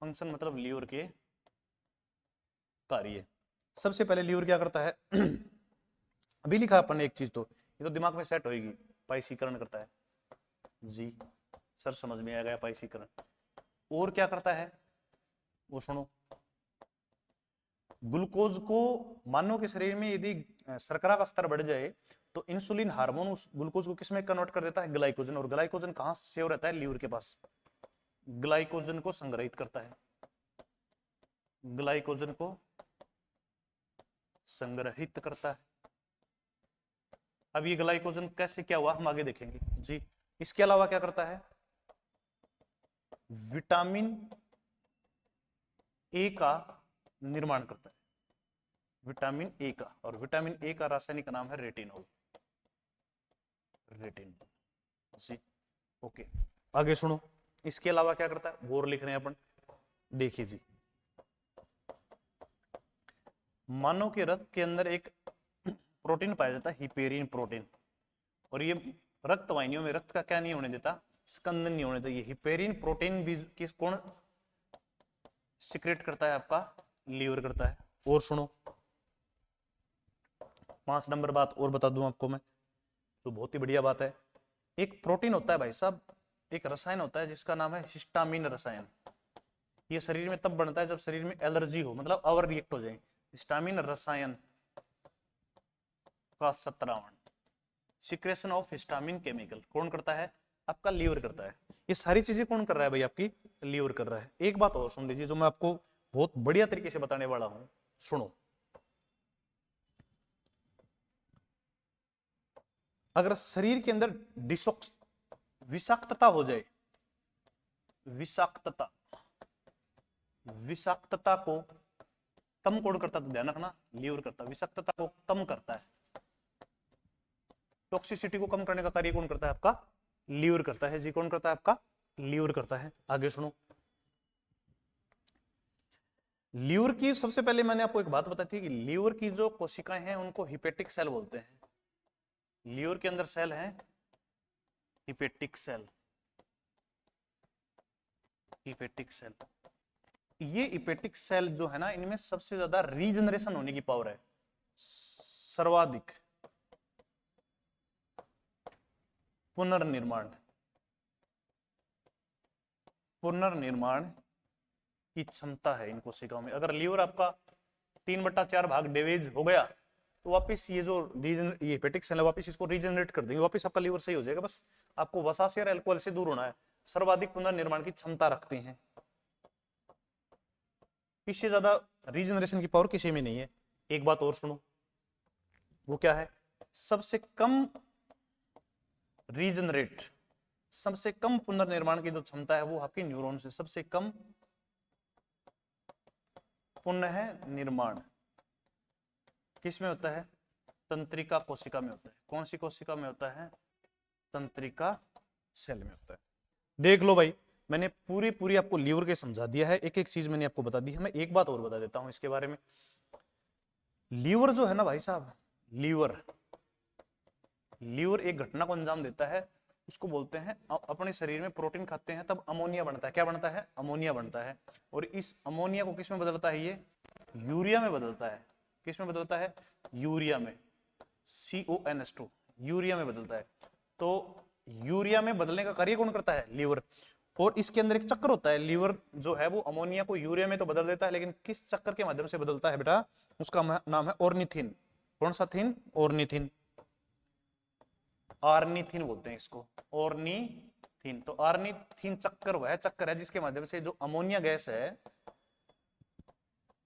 A: फंक्शन मतलब लीवर के कार्य। सबसे पहले लीवर क्या करता है? अभी लिखा अपन ने एक चीज, तो ये तो दिमाग में सेट होगी। पायसीकरण करता है जी, सर समझ में आ गया पायसीकरण। और क्या करता है वो सुनो। ग्लूकोज को, मानव के शरीर में यदि शर्करा का स्तर बढ़ जाए तो इंसुलिन हार्मोन उस ग्लूकोज को किसमें कन्वर्ट कर देता है? ग्लाइकोजन। और ग्लाइकोजन कहां सेव रहता है? लीवर के पास। ग्लाइकोजन को संग्रहित करता है, ग्लाइकोजन को संग्रहित करता है। अब ये ग्लाइकोजन कैसे क्या हुआ हम आगे देखेंगे जी। इसके अलावा क्या करता है? विटामिन ए का निर्माण करता है, विटामिन ए का। और विटामिन ए का रासायनिक नाम है रेटिनॉल, रेटिनॉल जी। ओके, आगे सुनो। इसके अलावा क्या करता है वो और लिख रहे हैं अपन। देखिए जी, मानव के रक्त के अंदर एक प्रोटीन पाया जाता है, हिपेरिन प्रोटीन, और ये रक्त वाहिनियों में रक्त का क्या नहीं होने देता, स्कंदन नहीं होने देता। ये हिपेरिन प्रोटीन भी किस कौन सिक्रेट करता है, आपका लीवर करता है। और सुनो 5 नंबर बात और बता दूं आपको मैं, जो बहुत ही बढ़िया बात है। एक प्रोटीन होता है भाई साहब, एक रसायन होता है जिसका नाम है हिस्टामिन रसायन। ये शरीर में तब बनता है जब शरीर में एलर्जी हो, मतलब ओवर रिएक्ट हो जाए। हिस्टामिन रसायन का सत्रावण, सिक्रेशन ऑफ हिस्टामिन केमिकल कौन करता है, आपका लीवर करता है। ये सारी चीजें कौन कर रहा है भाई, आपकी लीवर कर रहा है। एक बात और सुन लीजिए जो मैं आपको बहुत बढ़िया तरीके से बताने वाला हूं, सुनो। अगर शरीर के अंदर डिसॉक्स विषाक्तता हो जाए, विषाक्तता, विषाक्तता को कम कौन करता, तो ध्यान रखना लीवर करता है। विषाक्तता को कम करता है, टॉक्सिसिटी को कम करने का कार्य कौन करता है, आपका लीवर करता है जी। कौन करता है, आपका लीवर करता है। आगे सुनो, लीवर की सबसे पहले मैंने आपको एक बात बताई थी कि लीवर की जो कोशिकाएं हैं उनको हिपेटिक सेल बोलते हैं। लीवर के अंदर सेल है हिपेटिक सेल, हिपेटिक सेल। ये हिपेटिक सेल जो है ना, इनमें सबसे ज्यादा रीजनरेशन होने की पावर है, सर्वाधिक पुनर्निर्माण, पुनर्निर्माण की क्षमता है इन कोशिकाओं में। अगर लीवर आपका 3/4 भाग डैमेज हो गया तो वापस ये जो ये हेपेटिक सेल है वापस इसको रीजनरेट कर देंगे, वापस आपका लीवर सही हो जाएगा। बस आपको वसा से और अल्कोहल से दूर होना है। सर्वाधिक पुनर्निर्माण की क्षमता रखते हैं, इससे ज्यादा रीजनरेशन की पावर किसी में नहीं है। एक बात और सुनो, वो क्या है, सबसे कम रीजनरेट, सबसे कम पुनर्निर्माण की जो क्षमता है वो आपके न्यूरॉन से। सबसे कम पुनः निर्माण किस में होता है, तंत्रिका कोशिका में होता है। कौन सी कोशिका में होता है, तंत्रिका सेल में होता है। देख लो भाई, मैंने पूरी पूरी आपको लीवर के समझा दिया है, एक एक चीज मैंने आपको बता दी है। मैं एक बात और बता देता हूं इसके बारे में। लीवर जो है ना भाई साहब, लीवर, लीवर एक घटना को अंजाम देता है, उसको बोलते हैं, अपने शरीर में प्रोटीन खाते हैं तब अमोनिया बनता है। क्या बनता है, अमोनिया बनता है। और इस अमोनिया को किस में बदलता है, ये यूरिया में बदलता है। किस में बदलता है, यूरिया में, CONS2, यूरिया में बदलता है। तो यूरिया में बदलने का कार्य कौन करता है, लीवर। और इसके अंदर एक चक्र होता है, लीवर जो है वो अमोनिया को यूरिया में तो बदल देता है, लेकिन किस चक्कर के माध्यम से बदलता है बेटा, उसका नाम है ऑर्निथिन। कौन सा थिन, ऑर्निथिन, आर्निथिन बोलते हैं इसको, ऑर्निथिन। तो आर्निथिन चक्कर वह चक्कर है जिसके माध्यम से जो अमोनिया गैस है,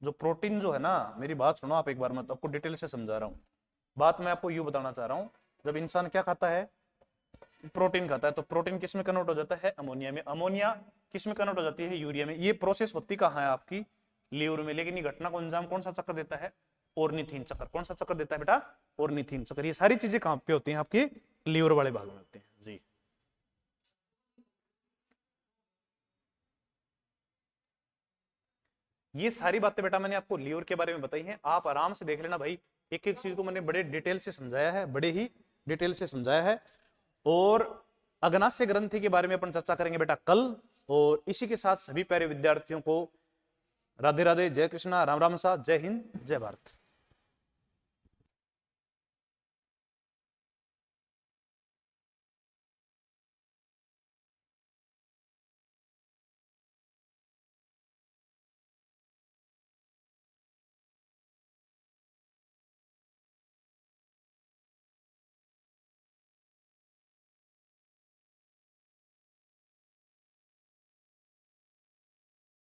A: जो प्रोटीन जो है ना, मेरी बात सुनो आप एक बार, मैं तो आपको डिटेल से समझा रहा हूं। बात मैं आपको यूं बताना चाह रहा हूं, जब इंसान क्या खाता है, प्रोटीन खाता है, तो प्रोटीन किस में कन्वर्ट हो जाता है, अमोनिया में। अमोनिया किस में कन्वर्ट हो जाती है, यूरिया में। ये प्रोसेस होती कहां है, आपकी लीवर में। लेकिन ये घटना को अंजाम कौन सा चक्कर देता है, ऑर्निथिन चक्कर। कौन सा चक्कर देता है बेटा, ऑर्निथिन चक्कर। ये सारी चीजें कहां पे होती हैं, आपकी लीवर वाले भाग में होते हैं जी। ये सारी बातें बेटा मैंने आपको लीवर के बारे में बताई हैं, आप आराम से देख लेना भाई। एक एक चीज को मैंने बड़े डिटेल से समझाया है, बड़े ही डिटेल से समझाया है। और अग्नाशय ग्रंथि के बारे में अपन चर्चा करेंगे बेटा कल। और इसी के साथ सभी प्यारे विद्यार्थियों को राधे राधे, जय कृष्णा, राम राम सा, जय हिंद, जय भारत।